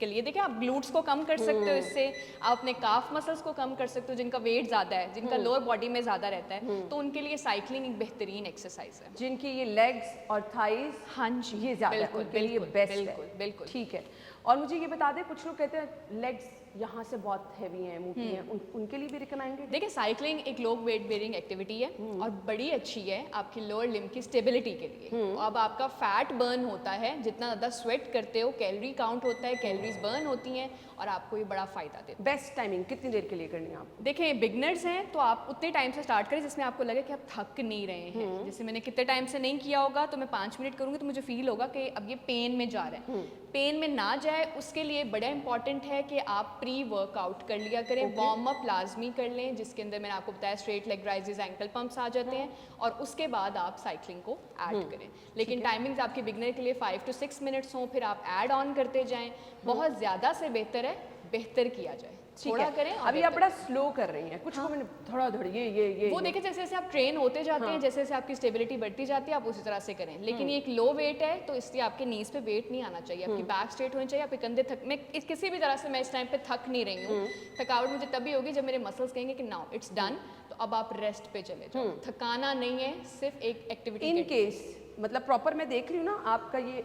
[SPEAKER 2] के लिए, देखिए आप ग्लूट्स को कम कर सकते हो इससे, आप अपने काफ मसल्स को कम कर सकते हो जिनका वेट ज़्यादा है, जिनका लोअर बॉडी में ज़्यादा रहता है, तो उनके लिए साइकिलिंग एक बेहतरीन एक्सरसाइज है।
[SPEAKER 1] जिनकी ये लेग्स और थाइज,
[SPEAKER 2] हाँ जी,
[SPEAKER 1] ये ज्यादा है,
[SPEAKER 2] बिल्कुल,
[SPEAKER 1] उनके लिए
[SPEAKER 2] बिल्कुल,
[SPEAKER 1] बेस्ट
[SPEAKER 2] बिल्कुल,
[SPEAKER 1] है।
[SPEAKER 2] बिल्कुल।
[SPEAKER 1] ठीक है। और मुझे ये बता दें, कुछ लोग कहते हैं लेग्स यहाँ से बहुत हैवी हैं, मोटी हैं, उनके लिए भी रिकमेंडेड?
[SPEAKER 2] देखिए साइकिलिंग एक लो वेट बेयरिंग एक्टिविटी है और बड़ी अच्छी है आपकी लोअर लिम्ब की स्टेबिलिटी के लिए। अब आपका फैट बर्न होता है, जितना ज़्यादा स्वेट करते हो कैलोरी काउंट होता है, कैलोरीज बर्न होती हैं और आपको ये बड़ा फ़ायदा देता है।
[SPEAKER 1] बेस्ट टाइमिंग कितनी देर के लिए करनी है आपको?
[SPEAKER 2] देखें बिगनर्स हैं तो आप उतने टाइम से स्टार्ट करें जिसमें आपको लगे कि आप थक नहीं रहे हैं। जैसे मैंने कितने टाइम से नहीं किया होगा तो मैं 5 मिनट करूँगी तो मुझे फील होगा कि अब ये पेन में जा रहा है। पेन में ना जाए उसके लिए बड़ा इंपॉर्टेंट है कि आप प्री वर्कआउट कर लिया करें, वार्म अप लाजमी कर लें, जिसके अंदर मैंने आपको बताया straight leg raises, ankle pumps आ जाते हैं, और उसके बाद आप साइकिलिंग को ऐड करें। लेकिन टाइमिंग्स आपके बिगनर के लिए 5 to 6 मिनट्स हों, फिर आप ऐड ऑन करते जाएं। बहुत ज़्यादा से बेहतर है बेहतर किया जाए, थोड़ा करें। और
[SPEAKER 1] अभी आप बड़ा स्लो कर रही हैं, कुछ को मैंने थोड़ा धड़ ये
[SPEAKER 2] वो देखिए जैसे जैसे आप ट्रेन होते जाते हैं, जैसे जैसे आपकी स्टेबिलिटी बढ़ती जाती है, आप उसी तरह से करें। लेकिन ये एक लो वेट है तो इसलिए आपके नीज पे वेट नहीं आना चाहिए, आपकी बैक स्ट्रेट होनी चाहिए, आपके कंधे थक, मैं किसी भी तरह से मैं इस टाइम पे थक नहीं रही हूँ। थकावट मुझे तभी होगी जब मेरे मसल्स कहेंगे कि नाउ इट्स डन, तो अब आप रेस्ट पे चले जाओ। थकाना नहीं है, सिर्फ एक एक्टिविटी।
[SPEAKER 1] इन केस मतलब प्रॉपर मैं देख रही हूँ ना, आपका ये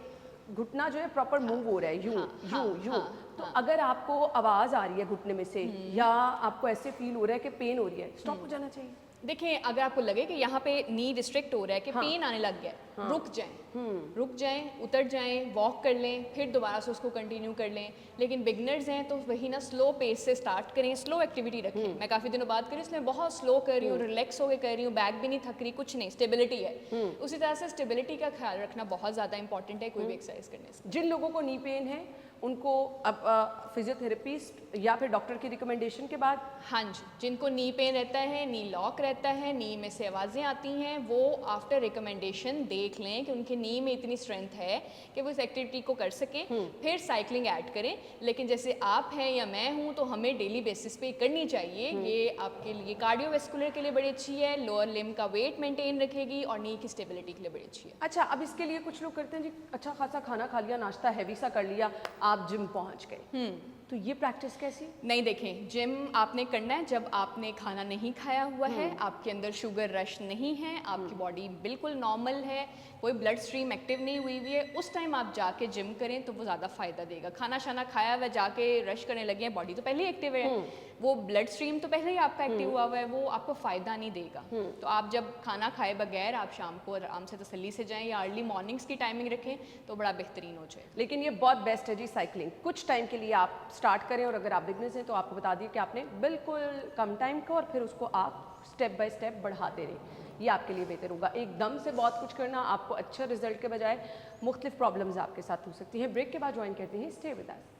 [SPEAKER 1] घुटना जो है प्रॉपर मूव हो रहा है, यूं तो अगर आपको आवाज आ रही है घुटने में से या आपको ऐसे फील हो रहा है कि पेन हो रही है, स्टॉप हो जाना चाहिए।
[SPEAKER 2] देखिए अगर आपको लगे कि यहाँ पे नी रिस्ट्रिक्ट हो रहा है कि पेन आने लग गया है, रुक जाएं, उतर जाएं, वॉक कर लें, फिर दोबारा से उसको कंटिन्यू कर लें। लेकिन बिगनर्स हैं तो वही ना स्लो पेस से स्टार्ट करें, स्लो एक्टिविटी रखें। मैं काफ़ी दिनों बाद कर रही हूँ, इसलिए बहुत स्लो कर रही हूँ, रिलैक्स होकर कर रही हूँ, बैक भी नहीं थक रही, कुछ नहीं, स्टेबिलिटी है। उसी तरह से स्टेबिलिटी का ख्याल रखना बहुत ज़्यादा इंपॉर्टेंट है कोई भी एक्सरसाइज करने से।
[SPEAKER 1] जिन लोगों को नी पेन है उनको अब फिजियोथेरेपिस्ट या फिर डॉक्टर की रिकमेंडेशन के बाद,
[SPEAKER 2] हाँ जी, जिनको नी पेन रहता है, नी लॉक रहता है, नी में से आवाज़ें आती हैं, वो आफ्टर रिकमेंडेशन देख लें कि उनके नी में इतनी स्ट्रेंथ है कि वो इस एक्टिविटी को कर सकें, फिर साइकिलिंग ऐड करें। लेकिन जैसे आप हैं या मैं हूँ तो हमें डेली बेसिस पे करनी चाहिए। ये आपके लिए कार्डियोवेस्कुलर के लिए बड़ी अच्छी है, लोअर लिम्ब का वेट मेंटेन रखेगी और नी की स्टेबिलिटी के लिए बड़ी अच्छी है।
[SPEAKER 1] अच्छा अब इसके लिए कुछ लोग करते हैं जी, अच्छा खासा खाना खा लिया, नाश्ता हैवी सा कर लिया, आप जिम पहुंच गए, तो ये प्रैक्टिस कैसी?
[SPEAKER 2] नहीं देखें, जिम आपने करना है जब आपने खाना नहीं खाया हुआ है, आपके अंदर शुगर रश नहीं है, आपकी बॉडी बिल्कुल नॉर्मल है, कोई ब्लड स्ट्रीम एक्टिव नहीं हुई हुई है, उस टाइम आप जाके जिम करें तो वो ज़्यादा फ़ायदा देगा। खाना शाना खाया हुआ जाके रश करने लगे हैं, बॉडी तो पहले ही एक्टिव है, वो ब्लड स्ट्रीम तो पहले ही आपका एक्टिव हुआ हुआ है, वो आपको फ़ायदा नहीं देगा। तो आप जब खाना खाए बगैर आप शाम को आराम से तसल्ली से जाएं या अर्ली मॉर्निंग्स की टाइमिंग रखें तो बड़ा बेहतरीन हो जाए।
[SPEAKER 1] लेकिन ये बहुत बेस्ट है जी साइकिलिंग, कुछ टाइम के लिए आप स्टार्ट करें और अगर आप बिगनर्स हैं तो आपको बता दिए कि आपने बिल्कुल कम टाइम का और फिर उसको आप स्टेप बाय स्टेप बढ़ाते रहें, ये आपके लिए बेहतर होगा। एकदम से बहुत कुछ करना आपको अच्छा रिजल्ट के बजाय मुख्तलिफ प्रॉब्लम्स आपके साथ हो सकती हैं। ब्रेक के बाद ज्वाइन करते हैं, stay with us.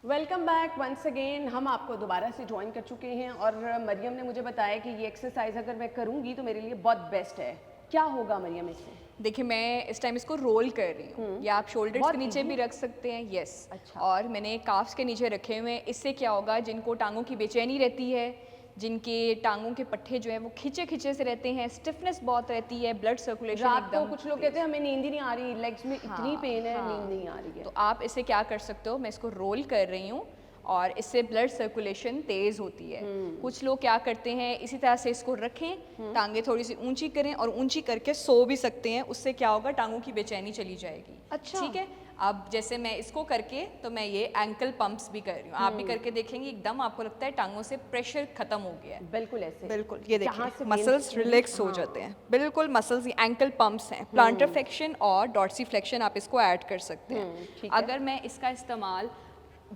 [SPEAKER 1] Welcome back once again. हम आपको दोबारा से ज्वाइन कर चुके हैं और मरियम ने मुझे बताया कि ये एक्सरसाइज अगर मैं करूँगी तो मेरे लिए बहुत बेस्ट है। क्या होगा मरियम इससे?
[SPEAKER 2] देखिए मैं इस टाइम इसको रोल कर रही हूँ, या आप शोल्डर्स के नीचे भी रख सकते हैं, यस।
[SPEAKER 1] अच्छा।
[SPEAKER 2] और मैंने काफ्स के नीचे रखे हुए हैं। इससे क्या होगा, जिनको टांगों की बेचैनी रहती है, जिनके टांगों के पट्टे जो है वो खिंचे खिंचे से रहते हैं, स्टिफनेस बहुत रहती है, ब्लड सर्कुलेशन
[SPEAKER 1] रात को
[SPEAKER 2] एकदम,
[SPEAKER 1] कुछ लोग कहते हैं हमें नींद ही नहीं आ रही, लेग्स में इतनी पेन है, नींद नहीं आ रही है,
[SPEAKER 2] तो आप इसे क्या कर सकते हो, मैं इसको रोल कर रही हूँ और इससे ब्लड सर्कुलेशन तेज होती है। कुछ लोग क्या करते हैं, इसी तरह से इसको रखें, टांगे थोड़ी सी ऊंची करें और ऊंची करके सो भी सकते हैं, उससे क्या होगा, टांगों की बेचैनी चली जाएगी।
[SPEAKER 1] अच्छा।
[SPEAKER 2] ठीक है। अब जैसे मैं इसको करके तो मैं ये एंकल पंप्स भी कर रही हूँ, आप भी करके देखेंगे, एकदम आपको लगता है टांगों से प्रेशर खत्म हो गया है।
[SPEAKER 1] बिल्कुल ऐसे,
[SPEAKER 2] बिल्कुल, ये
[SPEAKER 1] जहाँ से
[SPEAKER 2] देखिए मसल्स रिलैक्स हो जाते हैं, बिल्कुल मसल्स, ये एंकल पंप्स हैं। प्लांटर फ्लेक्शन और डॉर्सी फ्लेक्शन आप इसको ऐड कर सकते हैं। अगर मैं इसका इस्तेमाल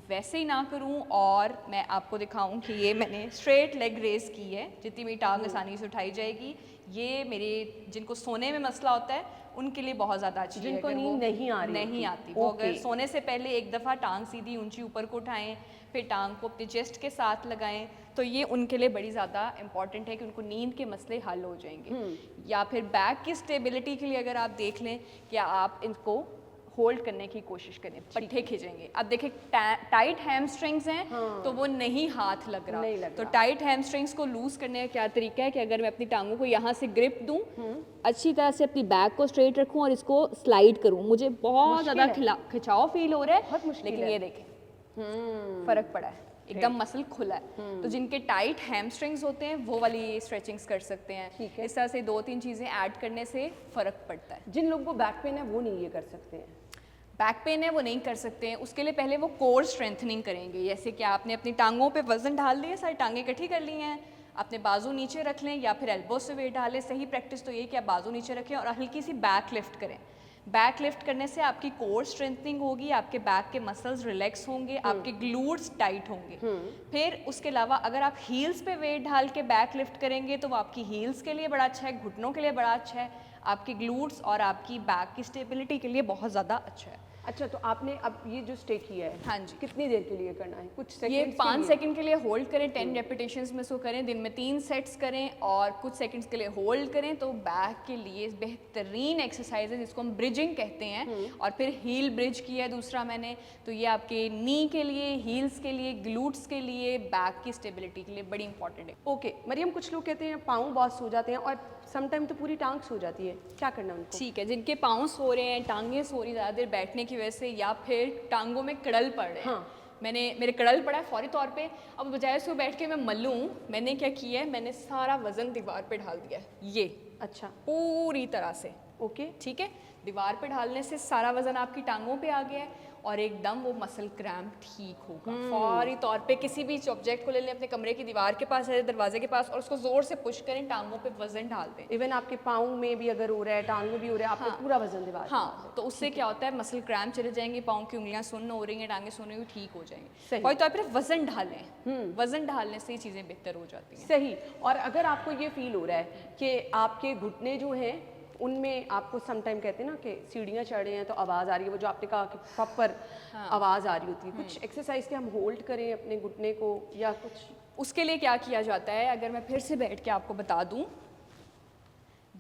[SPEAKER 2] वैसे ही ना करूं और मैं आपको दिखाऊं कि ये मैंने स्ट्रेट लेग रेस की है, जितनी मेरी टांग आसानी से उठाई जाएगी। ये मेरे जिनको सोने में मसला होता है उनके लिए बहुत ज़्यादा अच्छी है।
[SPEAKER 1] जिनको
[SPEAKER 2] अगर वो
[SPEAKER 1] नींद नहीं आ रही
[SPEAKER 2] नहीं
[SPEAKER 1] होती।
[SPEAKER 2] आती, वो अगर
[SPEAKER 1] ओके।
[SPEAKER 2] सोने से पहले एक दफ़ा टांग सीधी ऊंची ऊपर को उठाएं, फिर टांग को अपने चेस्ट के साथ लगाएं, तो ये उनके लिए बड़ी ज़्यादा इंपॉर्टेंट है कि उनको नींद के मसले हल हो जाएंगे। या फिर बैक की स्टेबिलिटी के लिए अगर आप देख लें कि आप इनको होल्ड करने की कोशिश करें, पट्टे खींचेंगे। अब देखिए टाइट हैमस्ट्रिंग्स हैं,
[SPEAKER 1] हाँ।
[SPEAKER 2] तो वो नहीं हाथ लग रहा।
[SPEAKER 1] नहीं लग
[SPEAKER 2] तो
[SPEAKER 1] रहा।
[SPEAKER 2] टाइट हैमस्ट्रिंग्स को लूज करने का क्या तरीका है कि अगर मैं अपनी टांगों को यहाँ से ग्रिप दूं, अच्छी तरह से अपनी बैक को स्ट्रेट रखूं और इसको स्लाइड करूं, मुझे बहुत
[SPEAKER 1] मुश्किल
[SPEAKER 2] ज़्यादा खिंचाव फील हो रहा है,
[SPEAKER 1] बहुत मुश्किल
[SPEAKER 2] लेकिन
[SPEAKER 1] है।
[SPEAKER 2] ये देखें फर्क पड़ा है, एकदम मसल खुला है। तो जिनके टाइट हैमस्ट्रिंग्स होते हैं वो वाली स्ट्रेचिंग्स कर सकते हैं।
[SPEAKER 1] ठीक है।
[SPEAKER 2] इस तरह से 2-3 चीज़ें ऐड करने से फ़र्क पड़ता है।
[SPEAKER 1] जिन लोगों को बैक पेन है वो नहीं ये कर सकते हैं।
[SPEAKER 2] बैक पेन है वो नहीं कर सकते हैं, उसके लिए पहले वो कोर स्ट्रेंथनिंग करेंगे। जैसे कि आपने अपनी टांगों पे वजन डाल दिया, सारी टांगें इकट्ठी कर ली हैं, अपने बाजू नीचे रख लें या फिर एल्बो से वेट डालें। सही प्रैक्टिस तो ये कि आप बाजू नीचे रखें और हल्की सी बैक लिफ्ट करें। बैक लिफ्ट करने से आपकी कोर स्ट्रेंथनिंग होगी, आपके बैक के मसल्स रिलैक्स होंगे, आपके ग्लूट्स टाइट होंगे। फिर उसके अलावा अगर आप हील्स पे वेट डाल के बैक लिफ्ट करेंगे तो वो आपकी हील्स के लिए बड़ा अच्छा है, घुटनों के लिए बड़ा अच्छा है, आपके ग्लूट्स और आपकी बैक की स्टेबिलिटी के लिए बहुत ज़्यादा अच्छा है।
[SPEAKER 1] अच्छा, तो आपने अब ये जो स्टे किया है,
[SPEAKER 2] हाँ जी।
[SPEAKER 1] कितनी देर के लिए करना है? कुछ
[SPEAKER 2] ये
[SPEAKER 1] सेकंड्स
[SPEAKER 2] 5 सेकंड के लिए होल्ड करें, 10 रेपिटेशंस में सो करें, दिन में 3 सेट्स करें और कुछ सेकंड्स के लिए होल्ड करें। तो बैक के लिए बेहतरीन एक्सरसाइज है जिसको हम ब्रिजिंग कहते हैं। और फिर हील ब्रिज किया है दूसरा मैंने, तो ये आपके नी के लिए, हील्स के लिए, ग्लूट्स के लिए, बैक की स्टेबिलिटी के लिए बड़ी इंपॉर्टेंट है।
[SPEAKER 1] ओके मरियम, कुछ लोग कहते हैं पाँव बहुत सो जाते हैं और समटाइम तो पूरी टांग सो जाती है, क्या करना उनको?
[SPEAKER 2] ठीक है, जिनके पाँव सो रहे हैं, टांगें सो रही ज़्यादा देर बैठने की वजह से, या फिर टांगों में कड़ल पड़ रहे हैं।
[SPEAKER 1] हाँ।
[SPEAKER 2] मेरे कड़ल पड़ा है फौरी तौर पे। अब बजाय उसको बैठ के मैं मलूं, मैंने क्या किया है, मैंने सारा वजन दीवार पे ढाल दिया है, ये
[SPEAKER 1] अच्छा।
[SPEAKER 2] पूरी तरह से।
[SPEAKER 1] ओके।
[SPEAKER 2] ठीक है, दीवार पे ढालने से सारा वजन आपकी टांगों पे आ गया है और एकदम वो मसल क्रैम्प ठीक होगा। फौरी तौर पे किसी भी ऑब्जेक्ट को ले लें, अपने कमरे की दीवार के पास है, दरवाजे के पास, और उसको जोर से पुश करें, टांगों पे वजन डाल दें।
[SPEAKER 1] इवन आपके पाँव में भी अगर हो रहा है, टांग में भी हो रहा है, आपने पूरा वजन दीवार पे डाल
[SPEAKER 2] हाँ, तो उससे क्या होता है, मसल क्रैम्प चले जाएंगे, पाँव की उंगलियां सुन्न हो रही हैं, टांगे सुन्न हो रही, ठीक हो
[SPEAKER 1] सही।
[SPEAKER 2] जाएंगे। फौरी तौर पर वजन ढालें, वजन ढालने से ये चीज़ें बेहतर हो जाती हैं।
[SPEAKER 1] सही। और अगर आपको ये फील हो रहा है कि आपके घुटने जो हैं उनमें आपको सम टाइम कहते हैं ना कि सीढ़ियाँ चढ़ रहे हैं तो आवाज़ आ रही है, वो जो आपने कहा कि प्रॉपर आवाज़ आ रही होती है, कुछ एक्सरसाइज के हम होल्ड करें अपने घुटने को या कुछ?
[SPEAKER 2] उसके लिए क्या किया जाता है, अगर मैं फिर से बैठ के आपको बता दूं,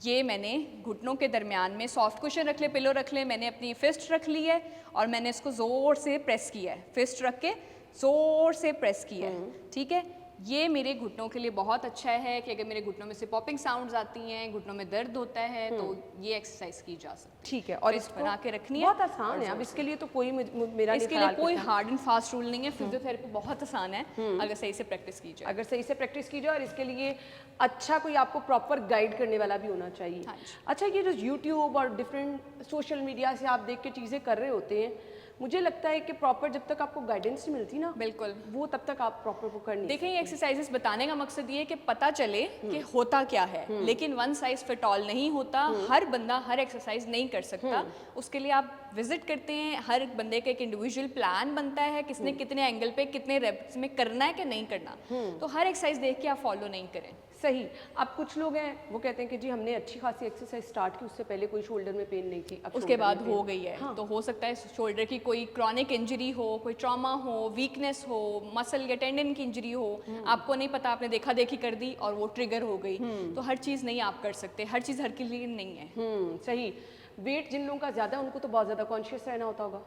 [SPEAKER 2] ये मैंने घुटनों के दरमियान में सॉफ्ट कुशन रख ले, पिलो रख ले, मैंने अपनी फिस्ट रख ली है और मैंने इसको ज़ोर से प्रेस किया है, फिस्ट रख के ज़ोर से प्रेस किया है। ठीक है, ये मेरे घुटनों के लिए बहुत अच्छा है कि अगर मेरे घुटनों में से पॉपिंग साउंड्स आती हैं, घुटनों में दर्द होता है, तो ये एक्सरसाइज की जा सकती है।
[SPEAKER 1] ठीक है। और
[SPEAKER 2] फिस्ट बना के रखनी है,
[SPEAKER 1] बहुत आसान है। अब इसके लिए तो कोई मेरा नहीं
[SPEAKER 2] इसके लिए
[SPEAKER 1] ख्याल
[SPEAKER 2] कोई
[SPEAKER 1] कि
[SPEAKER 2] हार्ड एंड फास्ट रूल नहीं है। फिजियोथेरेपी बहुत आसान है अगर सही से प्रैक्टिस की जाए।
[SPEAKER 1] अगर सही से प्रैक्टिस की जाए और इसके लिए अच्छा कोई आपको प्रॉपर गाइड करने वाला भी होना चाहिए।
[SPEAKER 2] हाँ जी।
[SPEAKER 1] अच्छा, ये जो यूट्यूब और डिफरेंट सोशल मीडिया से आप देख के चीज़ें कर रहे होते हैं, मुझे लगता है कि प्रॉपर जब तक आपको गाइडेंस नहीं मिलती ना,
[SPEAKER 2] बिल्कुल,
[SPEAKER 1] वो तब तक आप प्रॉपर वो कर नहीं
[SPEAKER 2] देखिए ये एक्सरसाइजेस बताने का मकसद ये है कि पता चले कि होता क्या है, लेकिन वन साइज फिट ऑल नहीं होता। हर बंदा हर एक्सरसाइज नहीं कर सकता। उसके लिए आप विजिट करते हैं, हर बंदे का एक इंडिविजुअल प्लान बनता है, किसने कितने एंगल पे कितने रेप्स में करना है कि नहीं करना। तो हर एक्सरसाइज देख के आप फॉलो नहीं करें।
[SPEAKER 1] सही। अब कुछ लोग हैं वो कहते हैं कि जी हमने अच्छी खासी एक्सरसाइज स्टार्ट की, उससे पहले कोई शोल्डर में पेन नहीं थी, अब
[SPEAKER 2] उसके
[SPEAKER 1] shoulder
[SPEAKER 2] बाद
[SPEAKER 1] में
[SPEAKER 2] हो
[SPEAKER 1] pain।
[SPEAKER 2] गई है।
[SPEAKER 1] हाँ।
[SPEAKER 2] तो हो सकता है शोल्डर की कोई क्रॉनिक इंजरी हो, कोई ट्रॉमा हो, वीकनेस हो, मसल या टेंडन की इंजरी हो, आपको नहीं पता, आपने देखा देखी कर दी और वो ट्रिगर हो गई। तो हर चीज़ नहीं आप कर सकते, हर चीज़ हर के लिए नहीं है।
[SPEAKER 1] सही। वेट जिन लोगों का ज़्यादा, उनको तो बहुत ज़्यादा कॉन्शियस रहना होता होगा,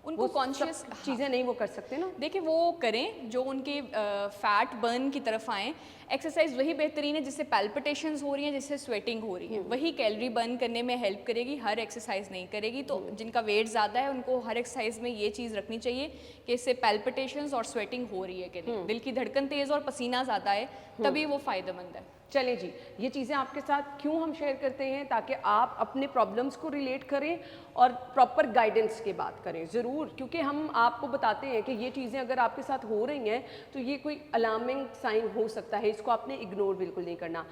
[SPEAKER 2] उनको कॉन्शियस
[SPEAKER 1] चीज़ें नहीं वो कर सकते ना।
[SPEAKER 2] देखिए वो करें जो उनके फैट बर्न की तरफ आएँ। एक्सरसाइज वही बेहतरीन है जिससे पैल्पिटेशंस हो रही हैं, जिससे स्वेटिंग हो रही है, वही कैलोरी बर्न करने में हेल्प करेगी, हर एक्सरसाइज नहीं करेगी। तो जिनका वेट ज़्यादा है उनको हर एक्सरसाइज में ये चीज़ रखनी चाहिए कि इससे पैल्पिटेशंस और स्वेटिंग हो रही है कि नहीं, दिल की धड़कन तेज़ और पसीना ज़्यादा है, तभी वो फ़ायदेमंद है।
[SPEAKER 1] चलें जी, ये चीज़ें आपके साथ क्यों हम शेयर करते हैं, ताकि आप अपने प्रॉब्लम्स को रिलेट करें और प्रॉपर गाइडेंस की बात करें ज़रूर, क्योंकि हम आपको बताते हैं कि ये चीज़ें अगर आपके साथ हो रही हैं तो ये कोई अलार्मिंग साइन हो सकता है, इसको आपने इग्नोर बिल्कुल नहीं करना।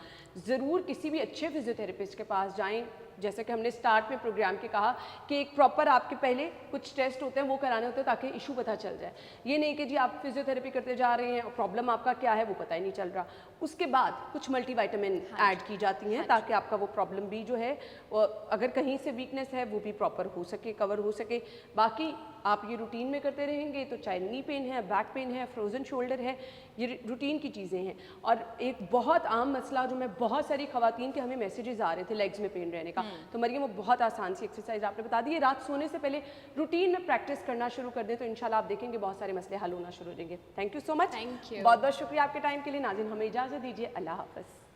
[SPEAKER 1] ज़रूर किसी भी अच्छे फिजियोथेरेपिस्ट के पास जाएं, जैसे कि हमने स्टार्ट में प्रोग्राम के कहा कि एक प्रॉपर आपके पहले कुछ टेस्ट होते हैं वो कराने होते हैं ताकि इशू पता चल जाए। ये नहीं कि जी आप फिजियोथेरेपी करते जा रहे हैं और प्रॉब्लम आपका क्या है वो पता ही नहीं चल रहा। उसके बाद कुछ मल्टीविटामिन ऐड की जाती हैं ताकि आपका वो प्रॉब्लम भी जो है अगर कहीं से वीकनेस है वो भी प्रॉपर हो सके, कवर हो सके। बाकी आप ये रूटीन में करते रहेंगे तो चाहे नी पेन है, बैक पेन है, फ्रोजन शोल्डर है, ये रूटीन की चीज़ें हैं। और एक बहुत आम मसला जो मैं बहुत सारी खवातीन के हमें मैसेजेस आ रहे थे लेग्स में पेन रहने का, तो मरियम वो बहुत आसान सी एक्सरसाइज आपने बता दी है। रात सोने से पहले रूटीन में प्रैक्टिस करना शुरू कर दें तो इंशाल्लाह आप देखेंगे बहुत सारे मसले हल होना शुरू हो जाएंगे। Thank you so much,
[SPEAKER 2] Thank you.
[SPEAKER 1] बहुत बहुत शुक्रिया आपके टाइम के लिए। नाज़रीन हमें इजाज़त दीजिए, अल्लाह हाफ़िज़।